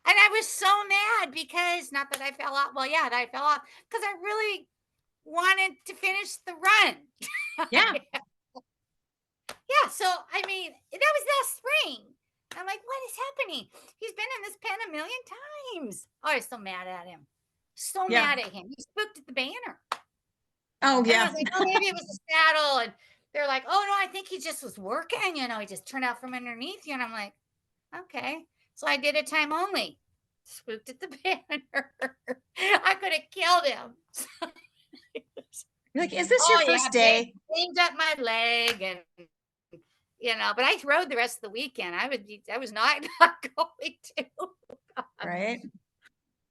I was so mad because, not that I fell off. Well, yeah, I fell off because I really wanted to finish the run. yeah. Yeah. So, I mean, that was last spring. I'm like, what is happening? He's been in this pen a million times. Oh, I was so mad at him. So Yeah. mad at him. He spooked at the banner. Oh, And I yeah. was like, oh, maybe it was a saddle. And they're like, oh, no, I think he just was working. He just turned out from underneath you. And I'm like, okay. So I did a time only. Spooked at the banner. I could have killed him. You're like, is this your first day? Cleaned up my leg, and but I rode the rest of the weekend. I was not going to. Right.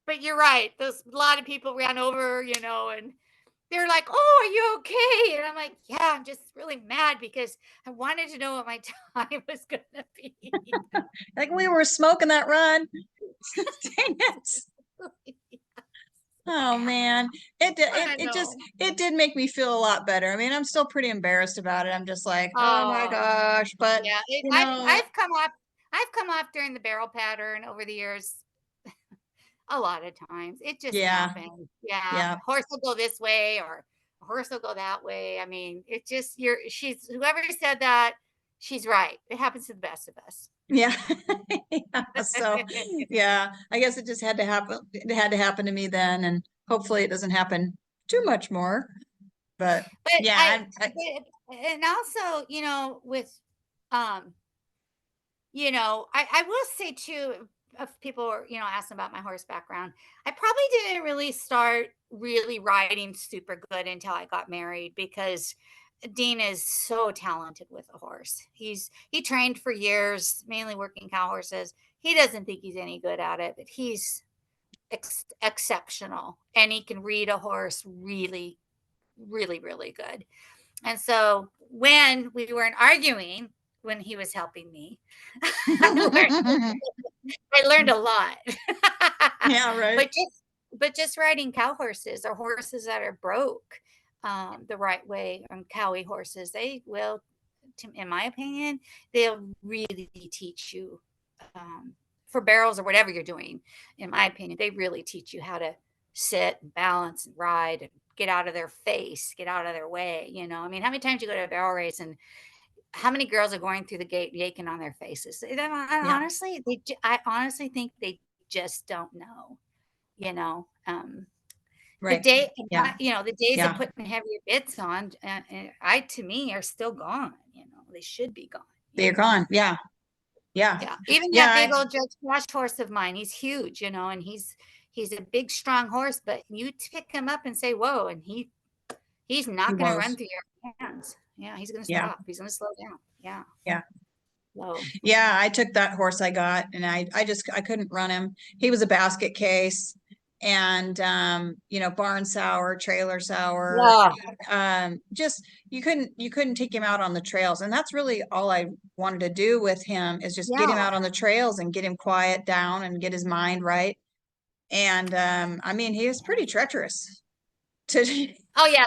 But you're right. A lot of people ran over, and they're like, oh, are you okay? And I'm like, yeah, I'm just really mad because I wanted to know what my time was going to be. Like, we were smoking that run. Dang it. Oh man, it did I know. it did make me feel a lot better. I mean, I'm still pretty embarrassed about it. I'm just like, oh my Oh, gosh, but yeah. you know, I've come off during the barrel pattern over the years a lot of times. It just yeah, happens. Yeah. yeah, Horse will go this way or a horse will go that way. I mean, it just she's whoever said that, she's right. It happens to the best of us. yeah. Yeah, so yeah, I guess it just had to happen. It had to happen to me then, and hopefully it doesn't happen too much more. But But yeah, and also, with um I will say too, if people are, asking about my horse background, I probably didn't really start really riding super good until I got married because Dean is so talented with a horse. He trained for years, mainly working cow horses. He doesn't think he's any good at it, but he's exceptional and he can read a horse really, really, really good. And so when we weren't arguing, when he was helping me, I learned I learned a lot. yeah, right. but just but just riding cow horses or horses that are broke the right way on cowy horses, they will, in my opinion, they'll really teach you for barrels or whatever you're doing. In my opinion, they really teach you how to sit and balance and ride and get out of their face, get out of their way. I mean, how many times you go to a barrel race and how many girls are going through the gate yaking on their faces? Yeah, I honestly think they just don't know. You know, the right. day, Yeah, the days of yeah. putting heavier bits on, I to me are still gone. They should be gone. They're gone. Yeah, yeah, Yeah. Even yeah. that big old Judge Squash horse of mine, he's huge. And he's a big, strong horse. But you pick him up and say, "Whoa," and he's He not going to run was. through your hands. Yeah, he's going to Yeah, stop. He's going to slow down. Yeah. yeah. So Yeah, I took that horse I got and I couldn't run him. He was a basket case and barn sour, trailer sour. yeah, Just you couldn't take him out on the trails. And that's really all I wanted to do with him is just get him yeah. out on the trails and get him quiet down and get his mind right. And I mean, he was pretty treacherous to Oh yeah,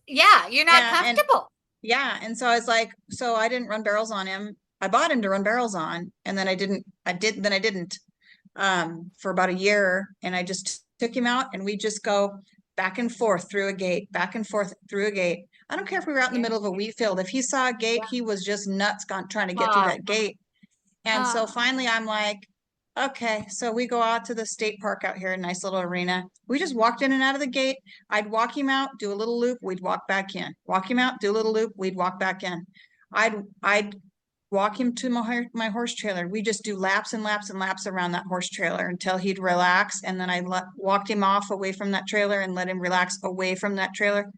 yeah. You're not yeah, and comfortable. yeah, and so I was like, so I didn't run barrels on him. I bought him to run barrels on, and then I didn't for about a year, and I just took him out, and we just go back and forth through a gate, back and forth through a gate. I don't care if we were out in the Yeah, middle of a wheat field. If he saw a gate, yeah. he was just nuts gone trying to get through Uh, that gate. And so uh, finally I'm like, okay, so we go out to the state park out here, a nice little arena. We just walked in and out of the gate. I'd walk him out, do a little loop, we'd walk back in. Walk him out, do a little loop, we'd walk back in. I'd walk him to my horse trailer. We just do laps and laps and laps around that horse trailer until he'd relax. And then walked him off away from that trailer and let him relax away from that trailer.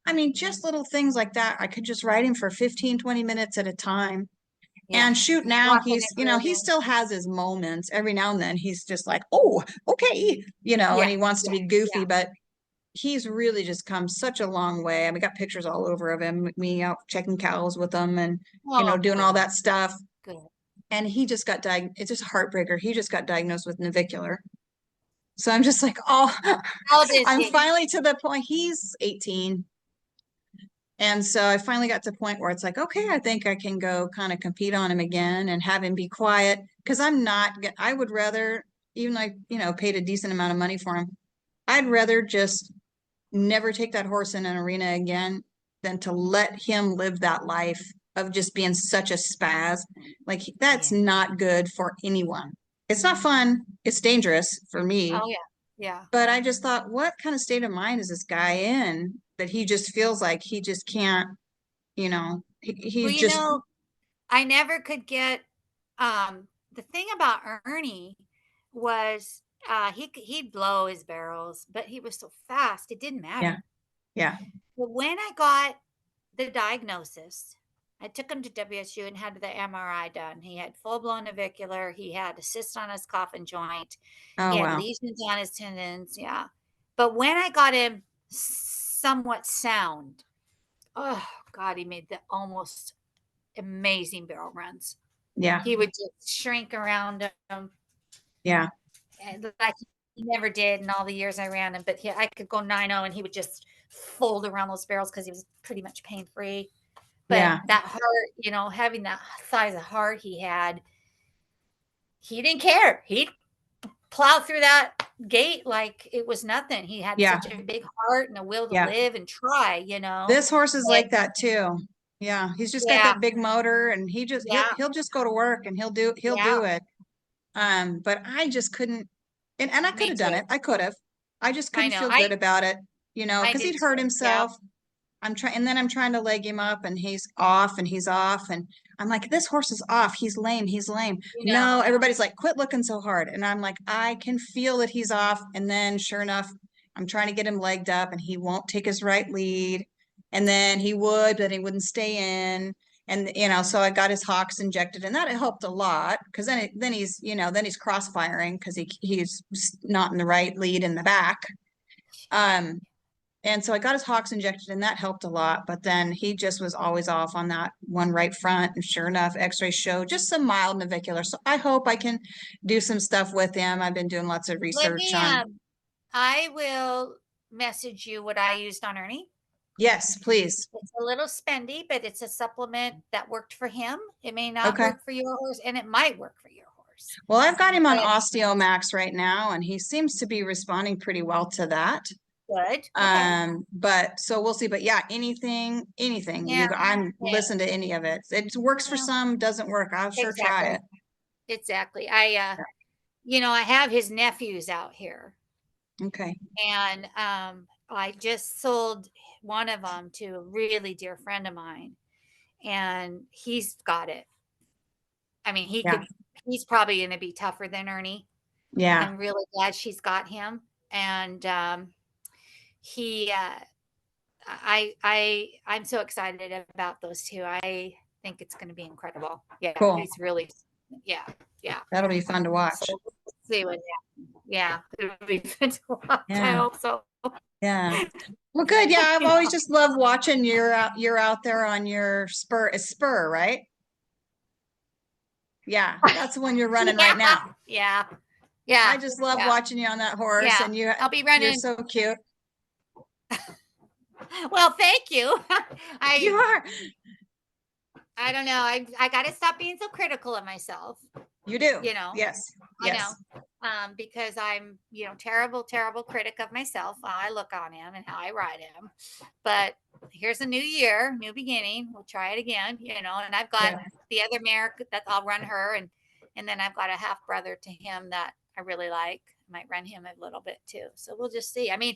I mean, just little things like that. I could just ride him for 15, 20 minutes at a time. yeah. And shoot, now Walking he's, it real he low. still has his moments. Every now and then he's just like, oh, okay, and Yeah, he wants to yeah, be goofy, yeah. but he's really just come such a long way. I mean, we got pictures all over of him, me out checking cows with him and, Oh, doing all good, that stuff. good. And he just got it's just a heartbreaker. He just got diagnosed with navicular. So I'm just like, oh, How old is I'm he? finally to the point. He's 18. And so I finally got to a point where it's like, okay, I think I can go kind of compete on him again and have him be quiet because I would rather, even though I, paid a decent amount of money for him, I'd rather just never take that horse in an arena again than to let him live that life of just being such a spaz. Like that's Yeah. not good for anyone. It's not fun. It's dangerous for me. Oh, yeah, yeah. But I just thought, what kind of state of mind is this guy in that he just feels like he just can't, Well, he's just, I never could get the thing about Ernie was he'd blow his barrels, but he was so fast it didn't yeah, matter. yeah, But when I got the diagnosis, I took him to WSU and had the MRI done. He had full blown navicular. He had a cyst on his coffin joint. He oh, had wow, lesions on his tendons. Yeah. But when I got him somewhat sound, oh God, he made the almost amazing barrel runs. yeah, He would just shrink around him yeah, and like He never did in all the years I ran him, but I could go 9-0 and he would just fold around those barrels because he was pretty much pain free. But Yeah. that heart, having that size of heart he had, he didn't care. He'd plow through that gate like it was nothing. He had Yeah. such a big heart and a will to Yeah. live and try, This horse is But like that too. Yeah. He's just got yeah, that big motor and yeah, he'll just go to work and he'll yeah, do it. But I just couldn't, and I could me have done too. it. I could have. I just I couldn't know. feel good about it, I because did he'd hurt too. Yeah, himself. And then I'm trying to leg him up and he's off and he's off. And I'm like, this horse is off. He's lame. He's lame. you know. No, everybody's like, quit looking so hard. And I'm like, I can feel that he's off. And then sure enough, I'm trying to get him legged up and he won't take his right lead. And then he would, but he wouldn't stay in. And, so I got his hocks injected and that helped a lot because then he's crossfiring because he's not in the right lead in the back. And so I got his hocks injected and that helped a lot, but then he just was always off on that one right front. And sure enough, x-ray showed just some mild navicular. So I hope I can do some stuff with him. I've been doing lots of Let research me, on. I will message you what I used on Ernie. Yes, please. It's a little spendy, but it's a supplement that worked for him. It may not Okay. work for your horse, and it might work for your horse. Well, I've got him on But Osteomax right now, and he seems to be responding pretty well to that. good. Okay. But so we'll see. But yeah, anything, Yeah. I'm Yeah. listen to any of it. It works for Yeah. some, doesn't work. I'll sure try it. Exactly. I have his nephews out here, Okay. and I just sold one of them to a really dear friend of mine, and he's got it. I mean, Yeah. he's probably going to be tougher than Ernie. Yeah. I'm really glad she's got him. And he I'm so excited about those two. I think it's going to be incredible. Yeah, Cool. he's really, yeah. That'll be fun to watch. So we'll see what happens. Yeah, it'll be fun to watch. I Yeah. hope so. Yeah. Well, good. Yeah, I've always just loved watching you're out there on your spur, right? Yeah, that's the one you're running right now. Yeah. Yeah. I just love watching you on that horse, Yeah. and I'll be running. you're so cute. Well, thank you. You are. I don't know. I got to stop being so critical of myself. You do. Yes. Yes. I know. Because I'm, terrible, terrible critic of myself. How I look on him and how I ride him. But here's a new year, new beginning. We'll try it again, and I've got the other mare that I'll run her. And then I've got a half brother to him that I really like. I might run him a little bit too. So we'll just see. I mean,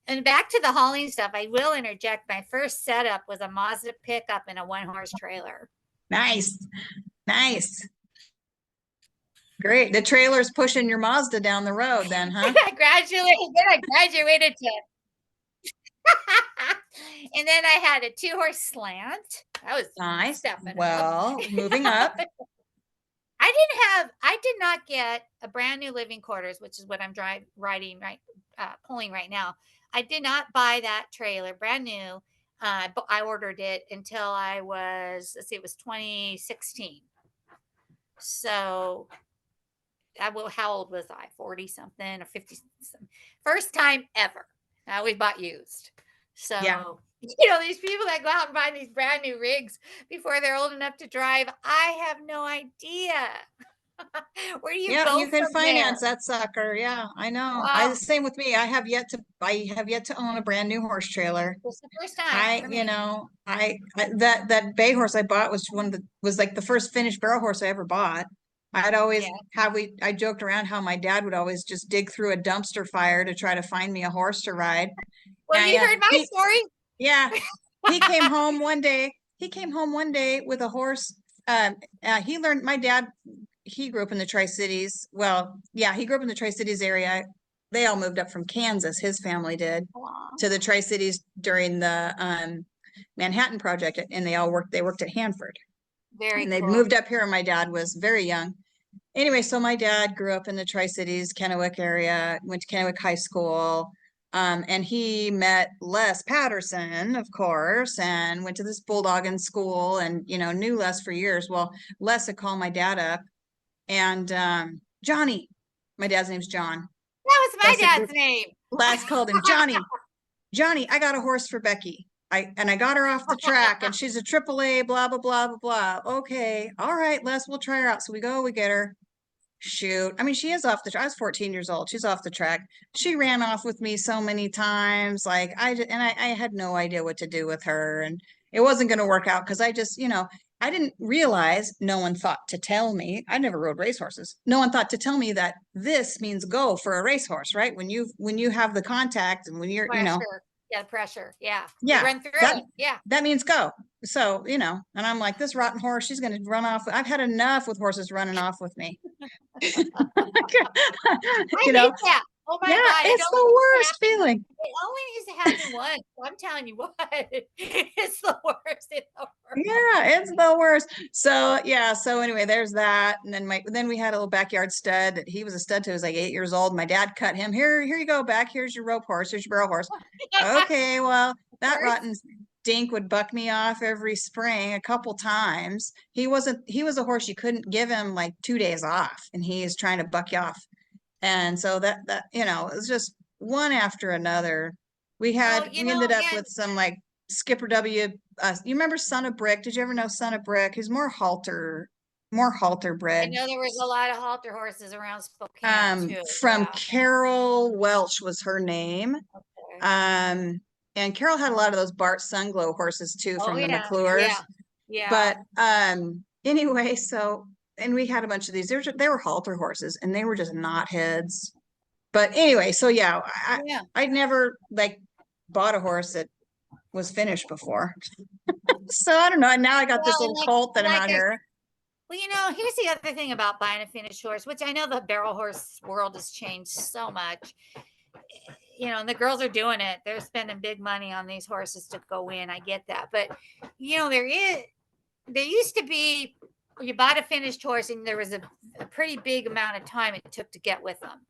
and back to the hauling stuff, I will interject. My first setup was a Mazda pickup in a 1-horse trailer. Nice. Great. The trailer's pushing your Mazda down the road then, huh? I graduated to and then I had a 2-horse slant. That was nice. Stepping well, moving up. I did not get a brand new living quarters, which is what I'm pulling right now. I did not buy that trailer brand new. But I ordered it until I was, it was 2016. So how old was I? 40 something or 50 something. First time ever. I always bought used. So, these people that go out and buy these brand new rigs before they're old enough to drive, I have no idea. Where do you go? You can finance that sucker. Yeah, I know. Wow. Same with me. I have yet to own a brand new horse trailer. It's the first time for me. That bay horse I bought was was like the first finished barrel horse I ever bought. I'd always I joked around how my dad would always just dig through a dumpster fire to try to find me a horse to ride. Well, you heard my story. Yeah. He came home one day with a horse. My dad, he grew up in the Tri-Cities. Well, yeah, he grew up in the Tri-Cities area. They all moved up from Kansas. His family did to the Tri-Cities during the Manhattan Project, and they worked at Hanford. And they moved up here, and my dad was very young. Anyway, so my dad grew up in the Tri-Cities, Kennewick area, went to Kennewick High School. And he met Les Patterson, of course, and went to this bulldogging school and, knew Les for years. Well, Les had called my dad up and Johnny, my dad's name's John. That was I my said, dad's name. lads called him Johnny. Johnny, I got a horse for Becky. I got her off the track and she's a AAA, blah, blah, blah, blah, blah. Okay. All right, Les, we'll try her out. So we go, we get her. Shoot. I mean, she is off the track. I was 14 years old. She's off the track. She ran off with me so many times. Like I had no idea what to do with her. And it wasn't going to work out because I just, I didn't realize no one thought to tell me. I never rode racehorses. No one thought to tell me that this means go for a racehorse, right? When you have the contact and when you're, Pressure. Yeah, pressure. Yeah. You yeah, run through that it. Yeah. that means go. So, and I'm like, this rotten horse, she's gonna run off. I've had enough with horses running off with me. I You know, hate that. Oh my yeah, God. It it's only the needs to worst happen. feeling. It only needs to happen once. I'm telling you what, it's the worst in the world. Yeah, it's the worst. So yeah, so anyway, there's that. And then we had a little backyard stud that he was a stud till he was like 8 years old. My dad cut him. Here you go, back. Here's your rope horse, here's your barrel horse. Okay, well, that rotten dink would buck me off every spring a couple times. He was a horse you couldn't give him like 2 days off, and he is trying to buck you off. And so that it was just one after another. We Oh, ended up and with some like Skipper W. You remember Son of Brick? Did you ever know Son of Brick? He's more halter I bred. know there was a lot of halter horses around Spokane too. From Yeah. Carol Welch was her name. Okay. And Carol had a lot of those Bart Sunglow horses too Oh from the yeah. McClures. Yeah. Yeah. But anyway, so and we had a bunch of these. They were halter horses, and they were just knot heads. But anyway, so yeah, Yeah. I'd never like bought a horse that was finished before. So I don't know. And now I got this Well, little colt that I'm like out I here. Well, here's the other thing about buying a finished horse, which I know the barrel horse world has changed so much. And the girls are doing it. They're spending big money on these horses to go in. I get that. But, there used to be, you bought a finished horse and there was a pretty big amount of time it took to get with them.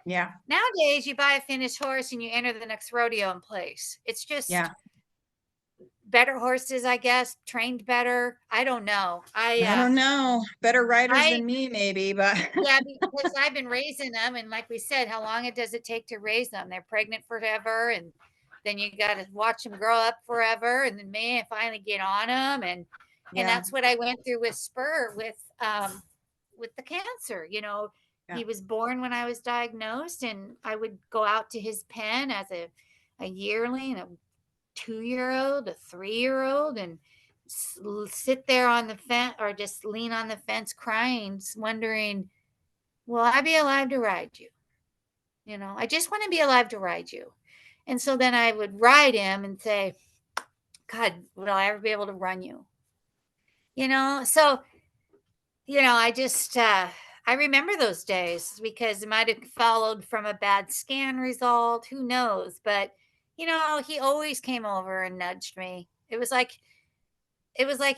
Yeah. Nowadays, you buy a finished horse and you enter the next rodeo in place. It's just better horses, I guess, trained better. I don't know. I don't know. Better riders I than me, maybe, but Yeah, because I've been raising them, and like we said, how long does it take to raise them? They're pregnant forever, and then you got to watch them grow up forever, and then man, finally get on them, and that's what I went through with Spur with the cancer. He was born when I was diagnosed, and I would go out to his pen as a yearling, a 2-year-old, a 3-year-old, and sit there on the fence or just lean on the fence crying, wondering, will I be alive to ride you? I just want to be alive to ride you. And so then I would ride him and say, God, will I ever be able to run you? So, I just, I remember those days because it might have followed from a bad scan result. Who knows? But, he always came over and nudged me. It was like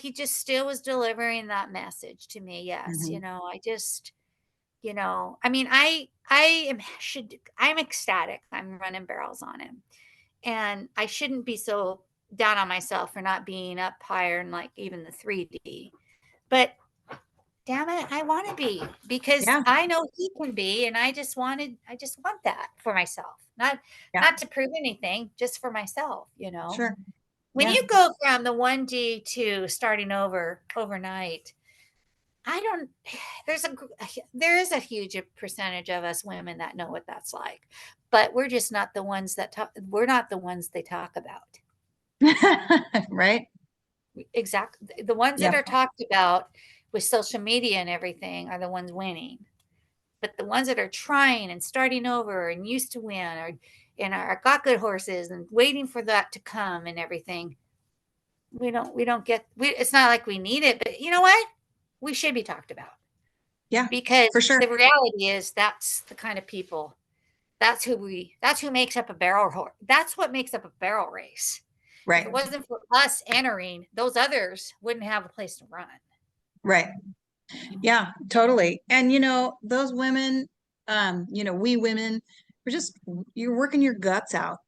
he just still was delivering that message to me. Yes. I just, I mean, I'm ecstatic. I'm running barrels on him, and I shouldn't be so down on myself for not being up higher in like even the 3D, but damn it, I want to be because I know he can be. And I just want that for myself, not to prove anything, just for myself, Sure. When you go from the 1D to starting over overnight, there is a huge percentage of us women that know what that's like, but we're just not the ones we're not the ones they talk about. Right. Exactly. The ones that are talked about with social media and everything are the ones winning. But the ones that are trying and starting over and used to win and are got good horses and waiting for that to come and everything, we don't get it's not like we need it, but you know what? We should be talked about. Yeah, because for sure. The reality is that's the kind of people. That's who makes up a barrel horse. That's what makes up a barrel race. Right. If it wasn't for us entering, those others wouldn't have a place to run. Right. Yeah, totally. And those women, we women, you're working your guts out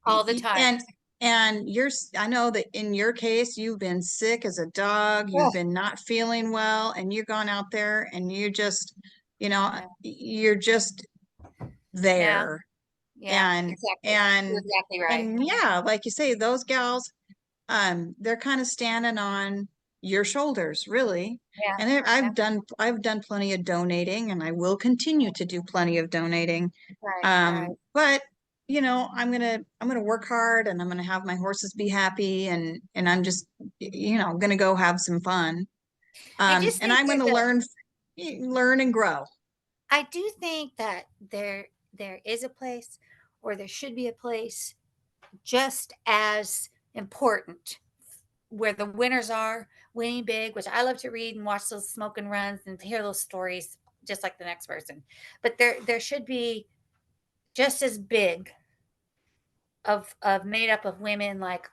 all the time. And I know that in your case, you've been sick as a dog, you've been not feeling well, and you've gone out there and you're just Yeah. there. Yeah. And, Exactly. You're and, exactly right. and yeah, like you say, those gals, they're kind of standing on your shoulders, really. Yeah. And Yeah. I've done plenty of donating, and I will continue to do plenty of donating. Right. Right. But I'm gonna work hard, and I'm gonna have my horses be happy, and I'm just, gonna go have some fun. I just And think I'm there's gonna a learn and grow. I do think that there is a place, or there should be a place just as important, where the winners are winning big, which I love to read and watch those smoke and runs and hear those stories just like the next person. But there should be just as big of made up of women like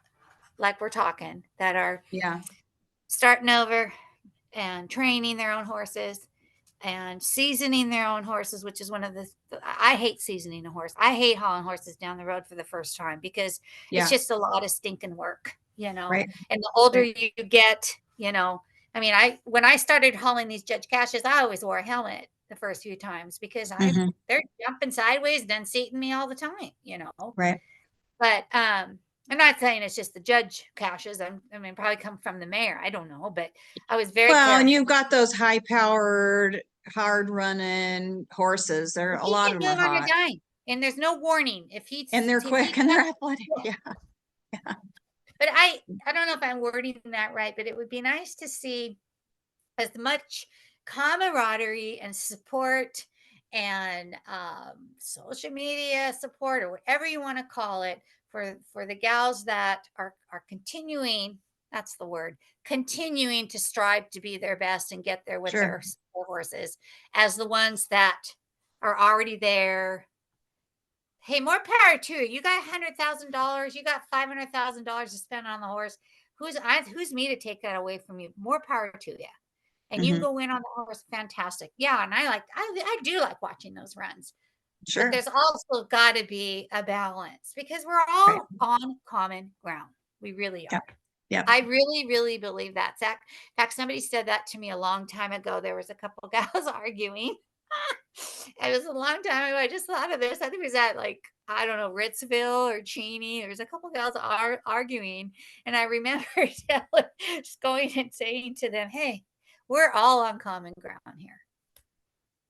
we're talking, that are Yeah, starting over and training their own horses and seasoning their own horses, which is one of the I hate seasoning a horse. I hate hauling horses down the road for the first time, because it's yeah, just a lot of stinking work, right, And the older right. you get, I mean, I when I started hauling these judge caches, I always wore a helmet the first few times, because Hmm. they're jumping sideways, then seating me all the time. Right. But I'm not saying it's just the judge caches. I mean, probably come from the mayor. I don't know, but I was very Well, and careful. you've got those high powered, hard running horses. There, Well, a he lot can of do them are it on a hot, dime, and there's no warning if and they're if he quick and they're jumps. athletic. Yeah. Yeah, But I don't know if I'm wording that right, but it would be nice to see as much camaraderie and support and social media support, or whatever you want to call it, for the gals that are continuing. That's the word, continuing to strive to be their best and get there with sure. their horses, as the ones that are already there. Hey, more power to you. You got $100,000. You got $500,000 to spend on the horse. Who's me to take that away from you? More power to you. And you can Hmm. go in on the horse. Fantastic. Yeah, and I do like watching those runs. But Sure. there's also got to be a balance, because we're Right. all on common ground. We really Yep. are. Yep. I really, really believe that. Zach, in fact, somebody said that to me a long time ago. There was a couple gals arguing. It was a long time ago. I just thought of this. I think it was at, like, I don't know, Ritzville or Cheney. There was a couple gals arguing, and I remember just going and saying to them, "Hey, we're all on common ground here."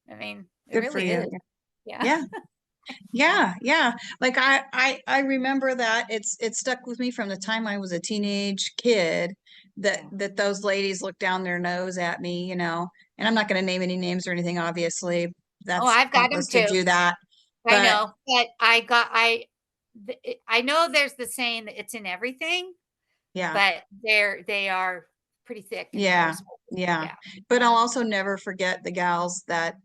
I mean, it Good for really you. is. Yeah. Yeah. Yeah. Yeah. Like I remember that it stuck with me from the time I was a teenage kid, that Yeah. those ladies looked down their nose at me, and I'm not going to name any names or anything, obviously. Oh, That's I've got them pointless to too. do that. I But know, but I know there's the saying that it's in everything, yeah. but they are pretty thick in Yeah. those. Yeah. Yeah. But Yeah. I'll also never forget the gals that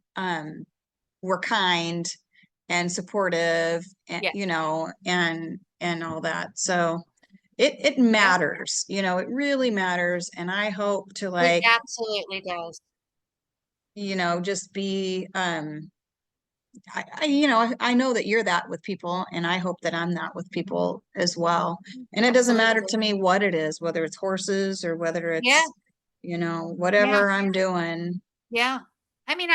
were kind and supportive, and Yeah. and all that. So it Yeah. matters, it really matters. And I hope to, It like, absolutely does. just be I know that you're that with people, and I hope that I'm that with people as well. And it doesn't matter Absolutely. to me what it is, whether it's horses or whether Yeah. it's, Yeah. whatever I'm doing. Yeah. I mean,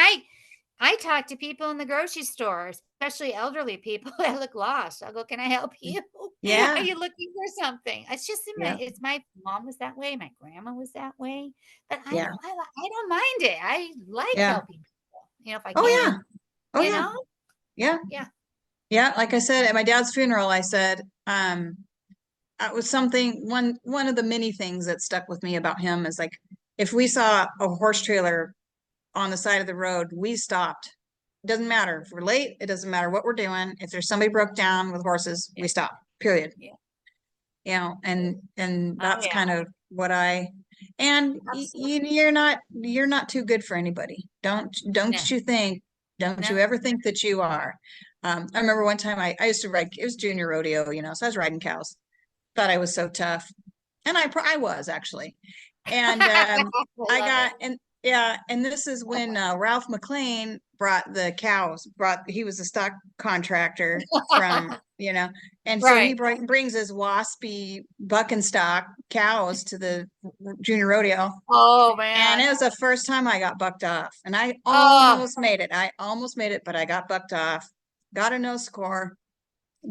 I talk to people in the grocery store, especially elderly people that look lost. I'll go, "Can I help you? Are Yeah. you looking for something?" It's just in Yeah. my mom was that way, my grandma was that way, but Yeah. I don't mind it. I like Yeah. helping people, if I Oh yeah. can, Oh you yeah. know? Yeah. Yeah. Yeah. Like I said, at my dad's funeral, I said, it was something, one of the many things that stuck with me about him is, like, if we saw a horse trailer on the side of the road, we stopped. It doesn't matter if we're late, it doesn't matter what we're doing. If there's somebody broke down with horses, Yeah. we stop, period. Yeah. And Oh, that's yeah. kind of what and Absolutely. you're not too good for anybody. No. Don't you think, don't you No. ever think that you are. I remember one time I used to ride, it was junior rodeo, so I was riding cows. Thought I was so tough. And I was actually. And I I love got, it. and yeah, and this is when Ralph McLean brought the cows, he was a stock contractor from, and so he Right. brings his waspy buck and stock cows to the junior rodeo. Oh, And it man. was the first time I got bucked off, and I Oh, almost made it. I almost made it, but I got bucked off. got a no score.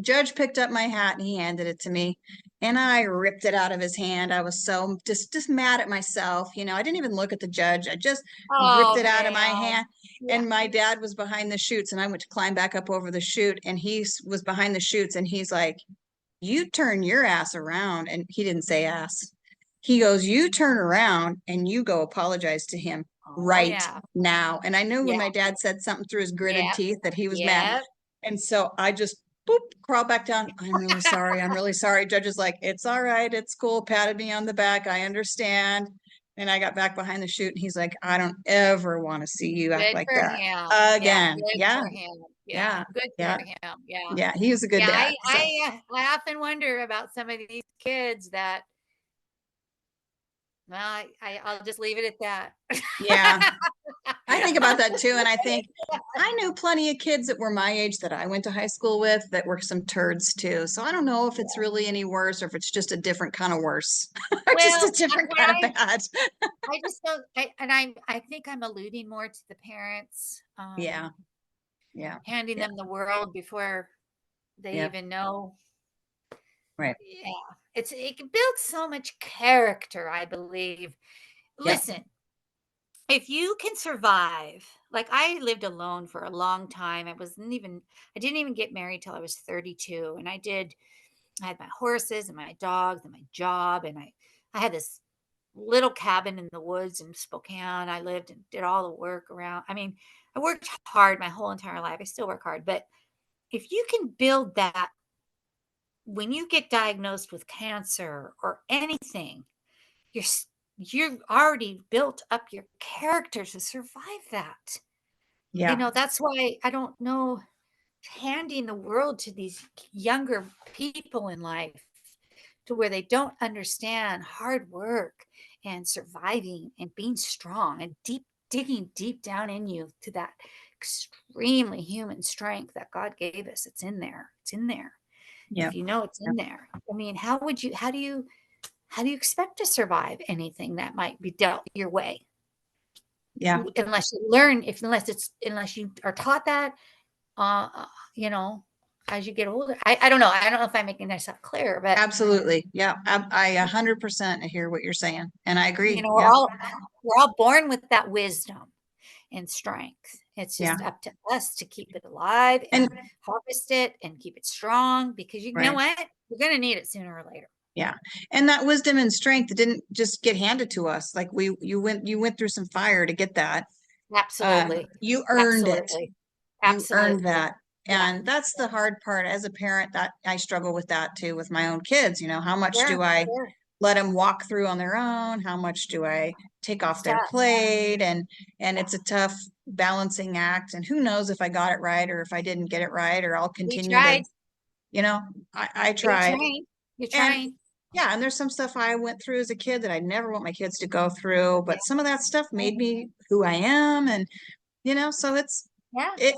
Judge picked up my hat and he handed it to me, and I ripped it out of his hand. I was so just mad at myself. I didn't even look at the judge. I just ripped Oh it out of my man. hand. Yeah. And my dad was behind the chutes, and I went to climb back up over the chute, and he was behind the chutes, and he's like, "You turn your ass around." And he didn't say ass. He goes, "You turn around and you go apologize to him Oh right yeah. now." And I knew when Yeah. my dad said something through his gritted Yeah. teeth that he was mad. Yeah. And so I just boop, crawl back down. "I'm really sorry. I'm really sorry." Judge is like, "It's all right. It's cool." Patted me on the back. "I understand." And I got back behind the chute, and he's like, "I don't ever want to see you act Good like for that him. Yeah, again." good Yeah. for him. Yeah, Yeah. good for Yeah. him. Yeah. Yeah. He was a good Yeah, dad. So I often wonder about some of these kids that, well, I'll just leave it at yeah, that. I think about that too. And I think I knew plenty of kids that were my age that I went to high school with that were some turds too. So I don't know if it's really any worse or if it's just a different kind of worse or just a Well, different what kind of bad. I just don't, I think I'm alluding more to the parents, Yeah. Yeah. handing Yeah. them the world before they Yeah. even know. Right. Yeah, it can build so much character, I believe. Yeah. Listen, if you can survive, like I lived alone for a long time. I didn't even get married till I was 32. And I had my horses and my dogs and my job. And I had this little cabin in the woods in Spokane. I lived and did all the work around. I mean, I worked hard my whole entire life. I still work hard. But if you can build that when you get diagnosed with cancer or anything, you're you've already built up your character to survive that. Yeah. That's why I don't know, handing the world to these younger people in life to where they don't understand hard work and surviving and being strong and digging deep down in you to that extremely human strength that God gave us. It's in there. It's in there. Yeah. If you know it's in there. I mean, how do you expect to survive anything that might be dealt your way? Yeah. Unless you learn, if unless you are taught that, uh, uh, you know, as you get older. I don't know. I don't know if I'm making myself clear, but Absolutely. Yeah. I 100% hear what you're saying. And I agree. Yeah. we're all born with that wisdom and strength. It's Yeah. just up to us to keep it alive And and harvest it and keep it strong, because you know right. what? You're going to need it sooner or later. Yeah. And that wisdom and strength didn't just get handed to us. Like you went through some fire to get that. Absolutely. You earned it. Absolutely. You earned Absolutely. that. Yeah. And that's the hard part as a parent, that I struggle with that too with my own kids. How much Sure. do I Sure. let them walk through on their own? How much do I take off It's their tough. plate? And Yeah. it's a tough balancing act. And who knows if I got it right or if I didn't get it right, or I'll We continue to, tried. you know, I You're tried. trying. You're And trying. yeah, and there's some stuff I went through as a kid that I never want my kids to go through, Yeah. but some of that stuff made me who I am. And so Yeah. it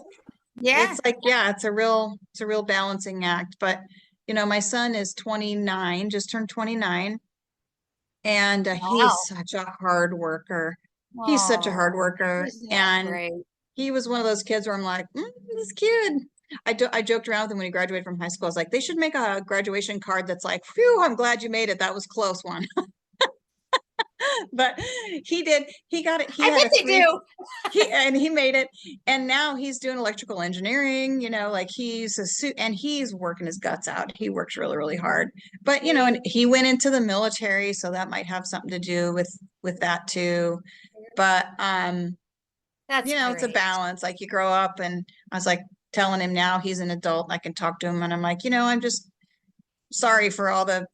Yeah. it's like, yeah, it's a real balancing act. But my son is 29, just turned 29, and he's Wow. such a hard worker. He's such a hard Oh, worker, isn't that and great? he was one of those kids where I'm like, this kid. I joked around with him when he graduated from high school. I was like, they should make a graduation card that's like, "Phew, I'm glad you made it. That was close one." But he did. He got it. He I had bet a they three. do. He made it, and now he's doing electrical engineering. Like he's a suit, and he's working his guts out. He works really, really hard. But and See, he went into the military, so that might have something to do with that too. But that's it's a great. balance. Like you grow up, and I was like telling him now he's an adult, and I can talk to him, and I'm like, I'm just sorry for all the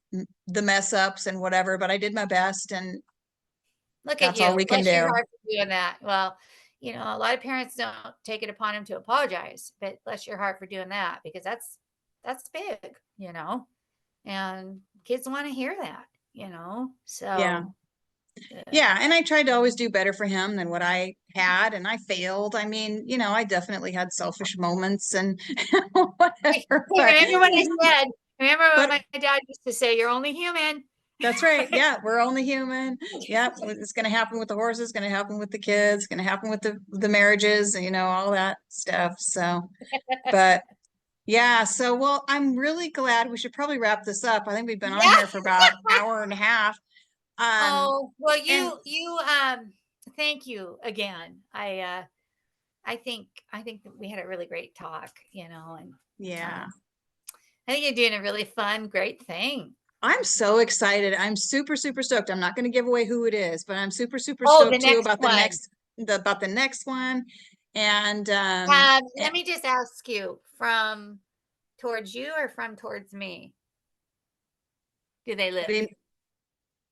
mess ups and whatever, but I did my best, and Look at that's all you. we can Bless your do. heart for doing that. Well, a lot of parents don't take it upon them to apologize, but bless your heart for doing that, because that's big, and kids want to hear that. Yeah. So, Yeah, and I tried to always do better for him than what I had, and I failed. I mean, I definitely had selfish moments and hey, whatever, remember what I said? Remember what but my dad used to say? You're only human. that's right. Yeah, we're only human. Yep, it's going to happen with the horses, going to happen with the kids, going to happen with the marriages, all that stuff. So, but Yeah, so well, I'm really glad. We should probably wrap this up. I think we've been on Yeah. here for about hour and a half. Um, Oh, well, and thank you again. I think that we had a really great talk, and yeah, um, I think you're doing a really fun, great thing. I'm so excited. I'm super, super stoked. I'm not going to give away who it is, but I'm super, super Oh, the stoked too next about one. the next one. And Let me just ask you, from towards you or from towards me? Do they live?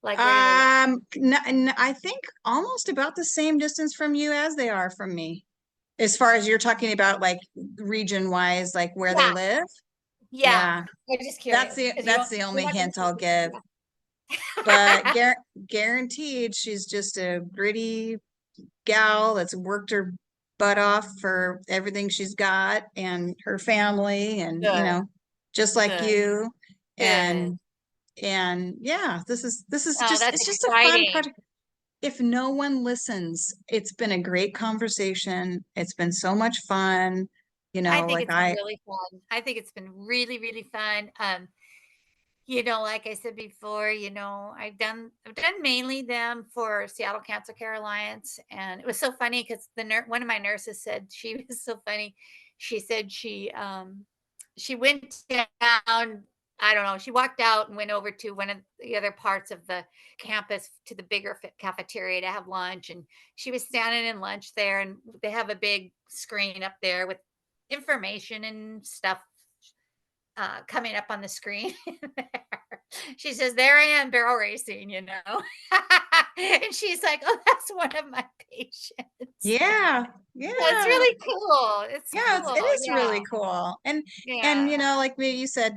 Like, where do they live? I think almost about the same distance from you as they are from me. As far as you're talking about like region wise, like where they Yeah, live. yeah. Yeah, I'm just curious because that's the you're only not going hint to I'll give. But say. guaranteed, she's just a gritty gal that's worked her butt off for everything she's got and her family, and Good, just like good, you. good. And yeah, this is Oh, just that's it's just a fun exciting. project. If no one listens, it's been a great conversation. It's been so much fun. I think Like it's been really fun. I think it's been really, really fun. Like I said before, I've done mainly them for Seattle Cancer Care Alliance, and it was so funny because one of my nurses said she was so funny. She said she went down. I don't know. She walked out and went over to one of the other parts of the campus to the bigger cafeteria to have lunch, and she was standing in lunch there, and they have a big screen up there with information and stuff coming up on the screen. She says, "There I am, barrel racing." And she's like, "Oh, that's one of my patients." yeah, So it's yeah, really cool. It's yeah, it cool. is Yeah. really cool. And Yeah. like maybe you said,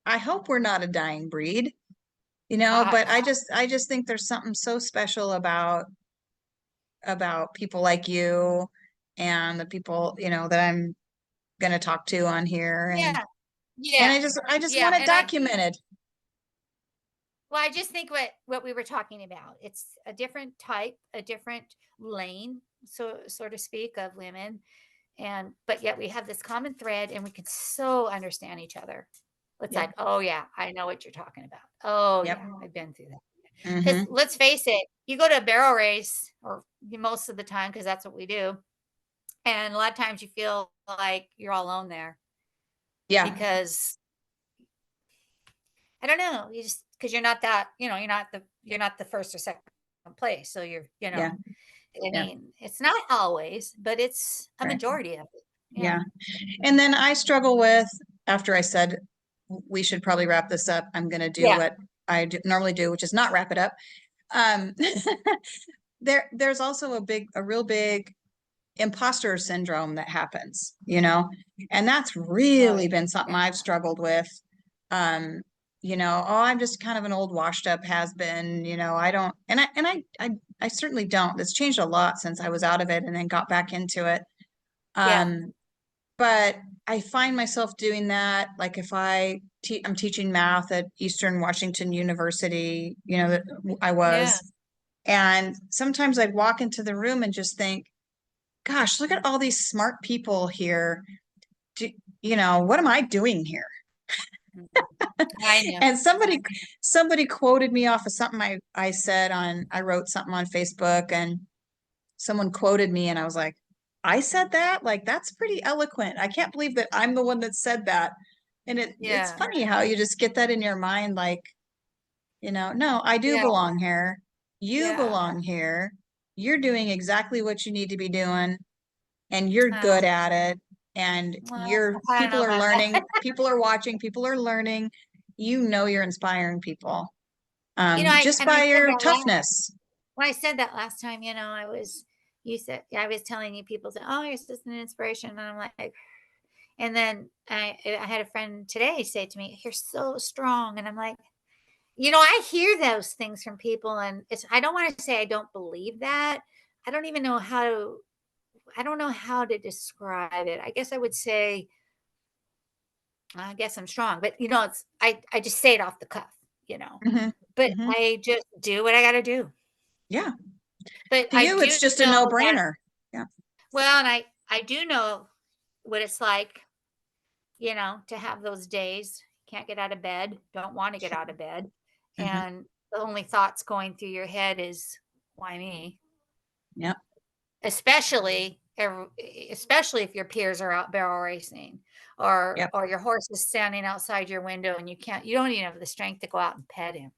I hope we're not a dying breed, Uh, but I just think there's something so special about people like you and the people, that I'm gonna talk to on here. And yeah. Yeah. I just Yeah. want it And documented. I just think what we were talking about, it's a different type, a different lane, so to speak, of women. But yet we have this common thread and we can so understand each other. It's Yep. like, oh yeah, I know what you're talking about. Oh Yep. yeah, I've been through that. Because Hmm. let's face it, you go to a barrel race, or most of the time, because that's what we do. And a lot of times you feel like you're all alone there Yeah. because I don't know, you just because you're not that, you're not the first or second place. So Yeah. I Yeah. mean, it's not always, but it's a Right. majority of it. Yeah. Yeah. And then I struggle with, after I said we should probably wrap this up, I'm going to do Yeah. what normally do, which is not wrap it up. Um, there's also a real big imposter syndrome that happens, and that's Oh really yeah. been something I've struggled with. Um, oh, I'm just kind of an old washed up has been, I don't, I certainly don't. It's changed a lot since I was out of it and then got back into it. Yeah. Um, but I find myself doing that. Like if I'm teaching math at Eastern Washington University, that I Yeah. was, and sometimes I'd walk into the room and just think, gosh, look at all these smart people here. Do, what am I doing here? Mhm. I know. And somebody quoted me off of something I said I wrote something on Facebook, and someone quoted me and I was like, I said that? Like that's pretty eloquent. I can't believe that I'm the one that said that. And it's Yeah. funny how you just get that in your mind, like, no, I do Yeah. belong here. You Yeah. belong here. You're doing exactly what you need to be doing, and you're good Oh, at it. And well, I don't know people are about learning, that. people are watching, people are learning. You're inspiring people, just I by said your that toughness. when I said that last time, you said, yeah, I was telling you, people said, "Oh, you're just an inspiration." And I'm like, and then I had a friend today say to me, "You're so strong." And I'm like, I hear those things from people, and I don't want to say I don't believe that. I don't even know I don't know how to describe it. I guess I would say, I guess I'm strong, but I just say it off the cuff, you know, Hmm. but Hmm. I just do what I got to do. Yeah. But To I you, do it's just a know that, no-brainer. Yeah. well, and I do know what it's like to have those days. Can't get out of bed, don't want to get out of bed. Hmm. And the only thoughts going through your head is, why me? Yep. Especially, especially if your peers are out barrel racing, Yep. or your horse is standing outside your window and you don't even have the strength to go out and pet him.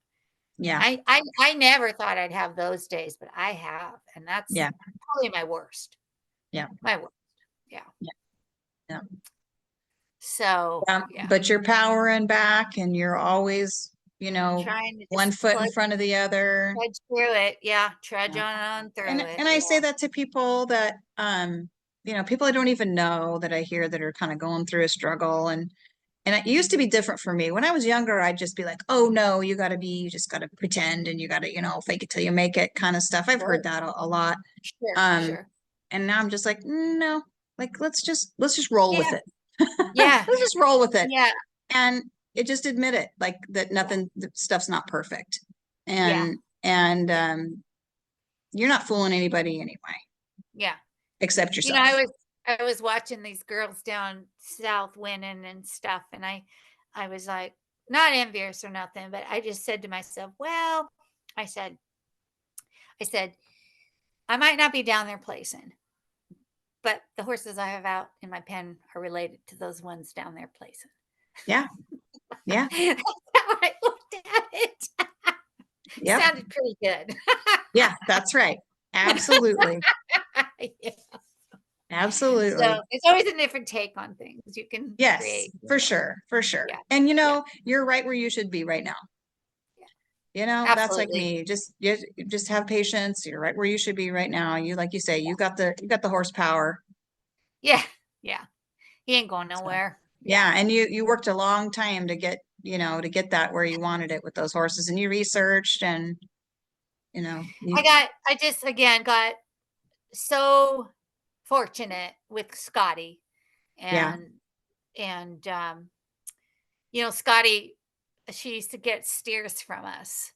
Yeah. I never thought I'd have those days, but I have, and that's Yeah. probably my worst. Yeah. My worst. Yeah. Yeah. Yeah. So, yeah, But you're powering back and you're always, trying to one just foot in front of the other. trudge through it. Yeah, trudge Yeah. on through And it. and I say Yeah. that to people that people I don't even know that I hear that are kind of going through a struggle, and it used to be different for me. When I was younger, I'd just be like, "Oh no, you just got to pretend and you got to, fake it till you make it," kind of stuff. I've heard Sure. that a lot. Sure. Um, Sure. and now I'm just like, no, like let's just roll with Yeah. it. Yeah. Let's just roll with it. Yeah. And just admit it, like that Yeah. nothing, that stuff's not perfect. Yeah. And Yeah. you're not fooling anybody anyway, Yeah. except You know, yourself. I was watching these girls down south winning and stuff, and I was like, not envious or nothing, but I just said to myself, well, I said, I said, I might not be down there placing, but the horses I have out in my pen are related to those ones down there placing. Yeah. Yeah. That's how I looked at it. Yep. Sounded pretty good. Yeah, that's right. Absolutely. Yeah. Absolutely. So it's always a different take on things you can Yes, create. for sure. For sure. Yeah. And Yeah. you're right where you should be right now. Yeah. That's like Absolutely. me. Just have patience. You're right where you should be right now. You, like you say, you got the horsepower. Yeah. Yeah. He ain't going So nowhere. Yeah. yeah, and you worked a long time to get that where you wanted it with those horses, and you researched, and you I just again got so fortunate with Scotty, yeah. and and Scotty, she used to get steers from us.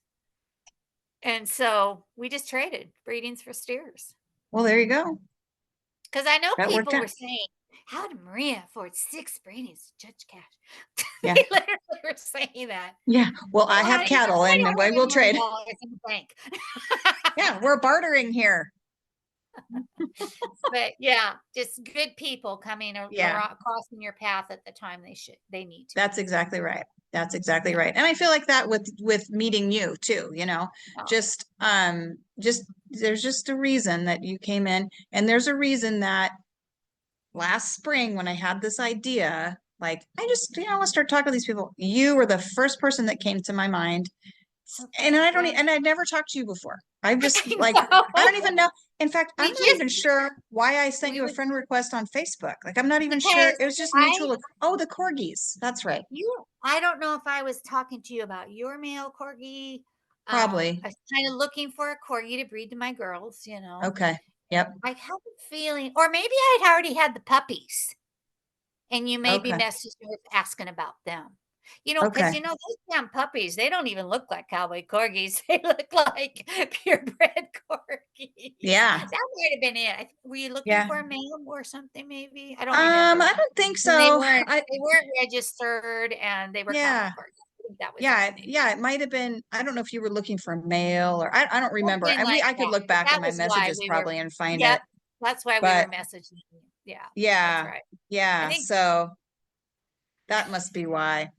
And so we just traded breedings for steers. Well, there you go. Because I know That worked people out. were saying, how did Maria afford 6 breedings to Judge Cash? Yeah. They literally were saying that. Yeah. Well, I Well, have honey, cattle I and don't we have any will more trade. dollars in the bank. Yeah, we're bartering here. But yeah, just good people coming Yeah. crossing your path at the time they need to. That's exactly right. That's exactly Yeah. right. And I feel like that with meeting you too, Oh, just there's just a reason that you came in, and there's a reason that last spring when I had this idea, like I just, I want to start talking to these people. You were the first person that came to my mind. And okay. Yeah. and I'd never talked to you before. I'm just I like, I don't know. even know. In fact, I'm We not just even sure why I sent we you a would friend request on Facebook. Like, I'm not even sure. because It was just I mutual. Oh, the corgis. That's right. I don't know if I was talking to you about your male corgi. Probably. I was kind of looking for a corgi to breed to my girls, Okay. Yep. I have a feeling, or maybe I'd already had the puppies and you maybe Okay. messaged me asking about them. Because Okay. those damn puppies, they don't even look like cowboy corgis. They look like purebred corgis. Yeah. That might have been it. Were you looking Yeah. for a male or something, maybe? I don't remember. I don't think And they so. weren't they weren't registered and they were cowboy Yeah. corgis. I think that was it, Yeah. maybe. Yeah. It might have been. I don't know if you were looking for male, or I don't remember. Something And like I could that. look But back in that my was why messages we were probably and find it. Yep, that's why we were But messaging you. Yeah, that's yeah. right. I Yeah. think So that must be why.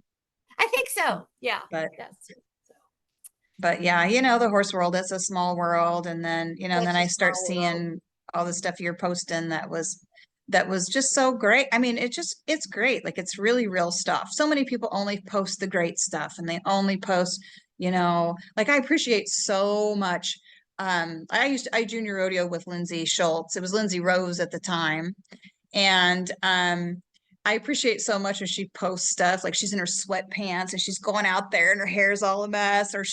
so. Yeah, But that's it. So, yeah, the horse world, it's a small world. And then, and then such a I start small world. seeing all the stuff you're posting that was just so great. I mean, it's great. Like, it's really real stuff. So many people only post the great stuff, and they only post, like, I appreciate so much. I junior rodeo with Lindsay Schultz. It was Lindsay Rose at the time. And I appreciate so much when she posts stuff, like she's in her sweatpants and she's going out there and her hair's all a mess, or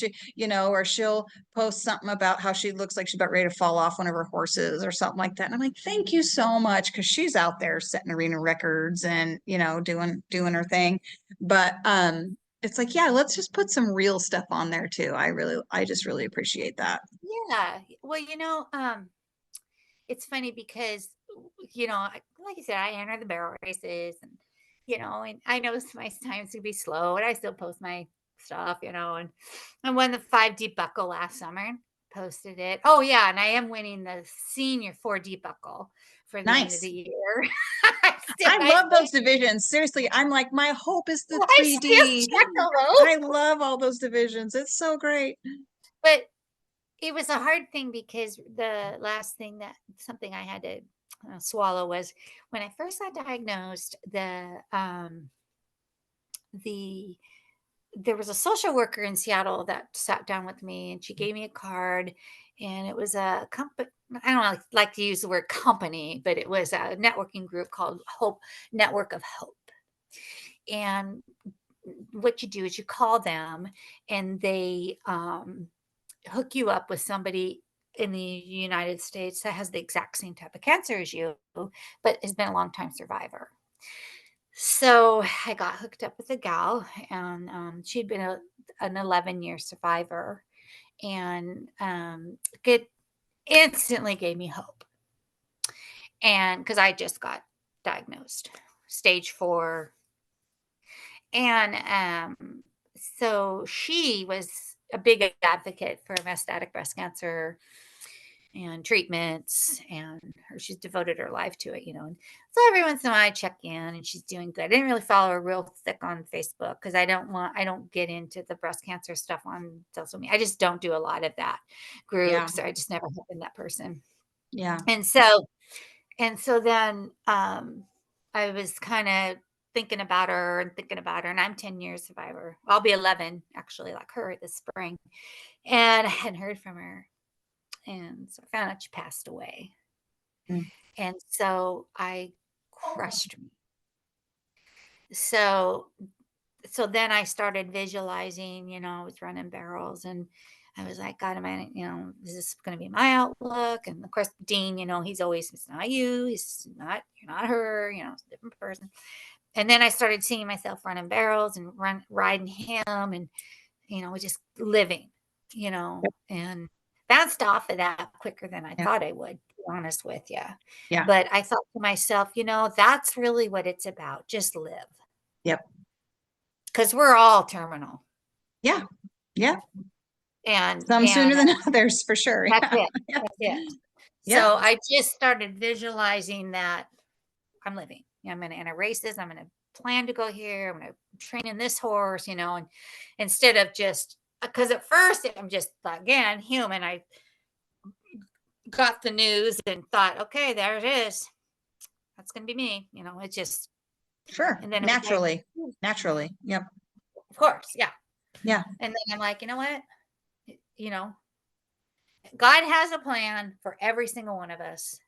or she'll post something about how she looks like she's about ready to fall off one of her horses or something like that. And I'm like, thank you so much, because she's out there setting arena records and doing her thing. But it's like, yeah, let's just put some real stuff on there too. I just really appreciate that. Yeah. Well, it's funny because, like you said, I enter the barrel races and, and I know my times to be slow, and I still post my stuff, and won the 5 deep buckle last summer, posted it. Oh yeah, and I am winning the senior 4 deep buckle for the end of the Nice. year. I love those divisions. Seriously, I'm like, my hope is the I still 3D. check I those, love all those divisions. It's so great. but it was a hard thing because the last thing that something I had to swallow was when I first got diagnosed. The there was a social worker in Seattle that sat down with me, and she gave me a card, and it was a company. I don't like to use the word company, but it was a networking group called Hope Network of Hope. And what you do is you call them, and they hook you up with somebody in the United States that has the exact same type of cancer as you, but has been a long time survivor. So I got hooked up with a gal, and she'd been an 11-year survivor, and it instantly gave me hope. And because I just got diagnosed, stage 4. And so she was a big advocate for metastatic breast cancer and treatments, and she's devoted her life to it. And so every once in a while I check in, and she's doing good. I didn't really follow her real thick on Facebook because I don't get into the breast cancer stuff on social media. I just don't do a lot of that Yeah. groups, or I just never have been that person. Yeah. And so then I was kind of thinking about her and thinking about her, and I'm 10 years survivor. I'll be 11 actually, like her, this spring. And I hadn't heard from her, and so I found out she passed away. Mm. And so I crushed me. So then I started visualizing, I was running barrels, and I was like, God, is this going to be my outlook? And of course, Dean, he's always, it's not you, you're not her, it's a different person. And then I started seeing myself running barrels and riding him, and, just living, and bounced off of that quicker than I Yeah. thought I would, to be honest with you. Yeah. But I thought to myself, that's really what it's about. Just live. Yep. Because we're all terminal. Yeah. Yeah. And Some sooner than others, for sure. that's Yeah. it. Yeah. That's it. Yeah. So I just started visualizing that I'm living. I'm going to enter races. I'm going to plan to go here. I'm going to train in this horse, and instead of just, because at first I'm just, again, human. I got the news and thought, okay, there it is. That's going to be me. It's just. Sure. And then naturally. Like, naturally. Yep. Of course. Yeah. Yeah. And then I'm like, you know what? God has a plan for every single one of us,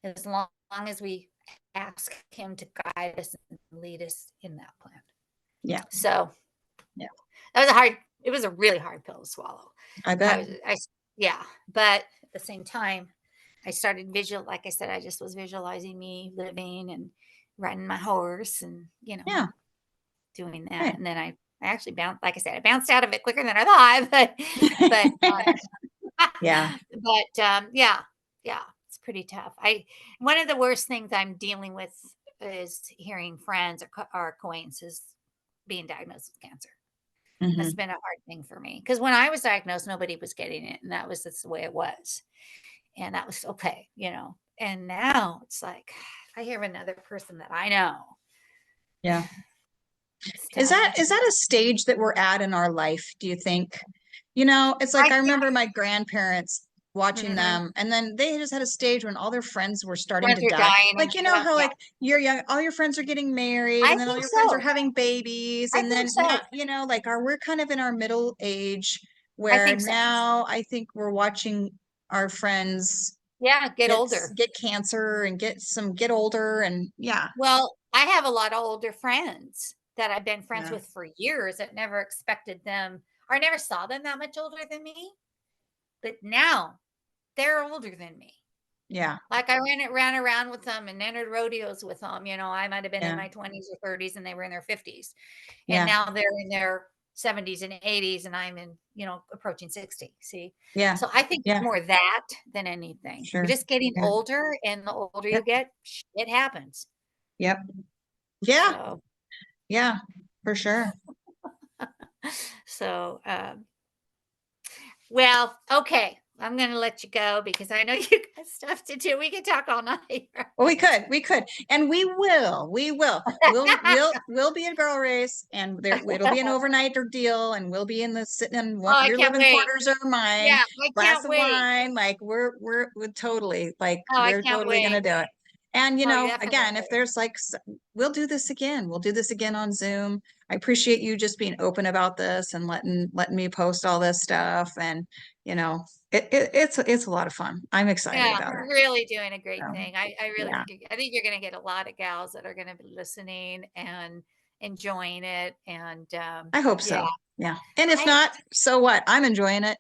as long as we ask him to guide us and lead us in that plan. Yeah. So yeah, it was a really hard pill to swallow. I bet. Yeah. But at the same time, I started like I said, I just was visualizing me living and riding my horse and, Yeah. doing that. Right. And then I actually bounced, like I said, I bounced out of it quicker than I thought, Yeah. but yeah, it's pretty tough. One of the worst things I'm dealing with is hearing friends or acquaintances being diagnosed with cancer. That's Mhm. been a hard thing for me because when I was diagnosed, nobody was getting it, and that was just the way it was, and that was okay, And now it's like I hear of another person that I know. Yeah. It's Is tough. that a stage that we're at in our life, do you think? It's like I remember my grandparents watching them, and then they just had a stage when all their friends were starting Friends to are die. dying Like, and how stuff, yeah. like you're young, all your friends are getting married, I and then all think your friends are so. having babies, I and think then so. now, like we're kind of in our middle age I where think so. now I think we're watching our friends get older. get cancer and get older, and yeah. Well, I have a lot of older friends that I've been friends Yeah. with for years that never expected them, or I never saw them that much older than me. But now they're older than me. Yeah. Like I ran around with them and entered rodeos with them. I might have been in Yeah. my 20s or 30s and they were in their 50s. Yeah. And now they're in their 70s and 80s and I'm in, approaching 60. See? Yeah. So I think Yeah. it's more that than anything. Sure. You're just getting Yeah. older, and the older you Yep. get, it happens. Yep. Yeah. So Yeah, for sure. So, well, okay. I'm going to let you go because I know you got stuff to do. We can talk all night. Well, we could, and we'll be a girl race, and there it'll be an overnight deal, and we'll be in the sitting in Oh, one, I your can't living wait. quarters or mine, Yeah, I glass can't of wait. wine, like we're totally like Oh, I we're can't totally gonna wait. do it. And Oh, again, if definitely. there's like we'll do this again. We'll do this again on Zoom. I appreciate you just being open about this and letting me post all this stuff, and you know, it's a lot of fun. I'm excited Yeah, about it. you're really doing a great So, thing. I really yeah. think I think you're gonna get a lot of gals that are gonna be listening and enjoying it. And I hope yeah, so. Yeah. And if I not, so what? I'm enjoying it.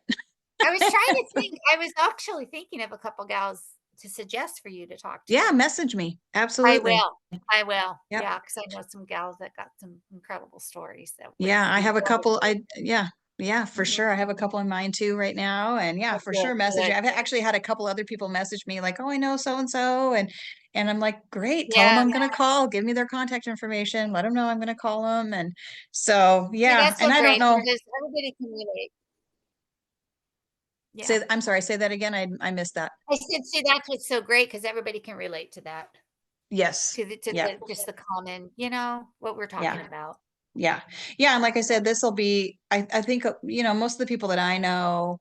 I was trying to think. I was actually thinking of a couple gals to suggest for you to talk Yeah, to. message me. I Absolutely. will. I will. Yep. Yeah, because I know some gals that got some incredible stories that would Yeah, I be have a couple. wonderful. Yeah, for Mhm. sure. I have a couple in mind too right now. And yeah, Oh, for good, sure message. good. I've actually had a couple other people message me like, "Oh, I know so and so." And I'm like, "Great. Tell them Yeah. I'm going to call. Give me their contact information. Let them know I'm going to call them." And so, See, yeah, that's so and I don't great know. because everybody can relate. Yeah. Say I'm sorry, say that again. I missed that. I said, see, that's what's so great because everybody can relate to that. Yes. To Yeah. the just the common, what we're Yeah. talking about. Yeah. Yeah. And like I said, this will be, I think, most of the people that I know,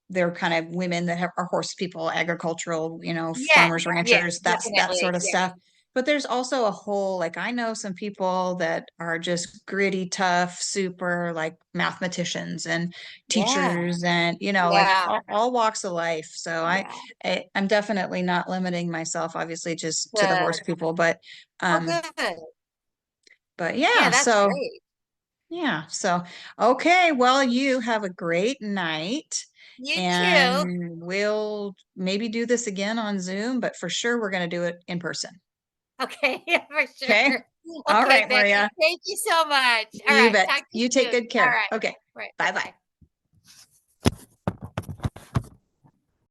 they're kind of women that are horse people, agricultural, Yes, farmers, yes, ranchers, that sort definitely, of yeah. stuff. But there's also a whole, like, I know some people that are just gritty, tough, super like mathematicians and Yeah, teachers and, like yeah, all walks of life. So yeah, I'm definitely not limiting myself, obviously, just to the good. horse people, but, Oh, um, good. but Yeah, yeah, that's so great. yeah. So, okay. Well, you have a great night, You too. and we'll maybe do this again on Zoom, but for sure we're going to do it in person. Okay, yeah, for Okay. sure. All Okay, right, Becky, Maria. thank you so much. All You right, bet. talk to you You take soon. good All care. right. Okay. Right, Bye bye. bye-bye.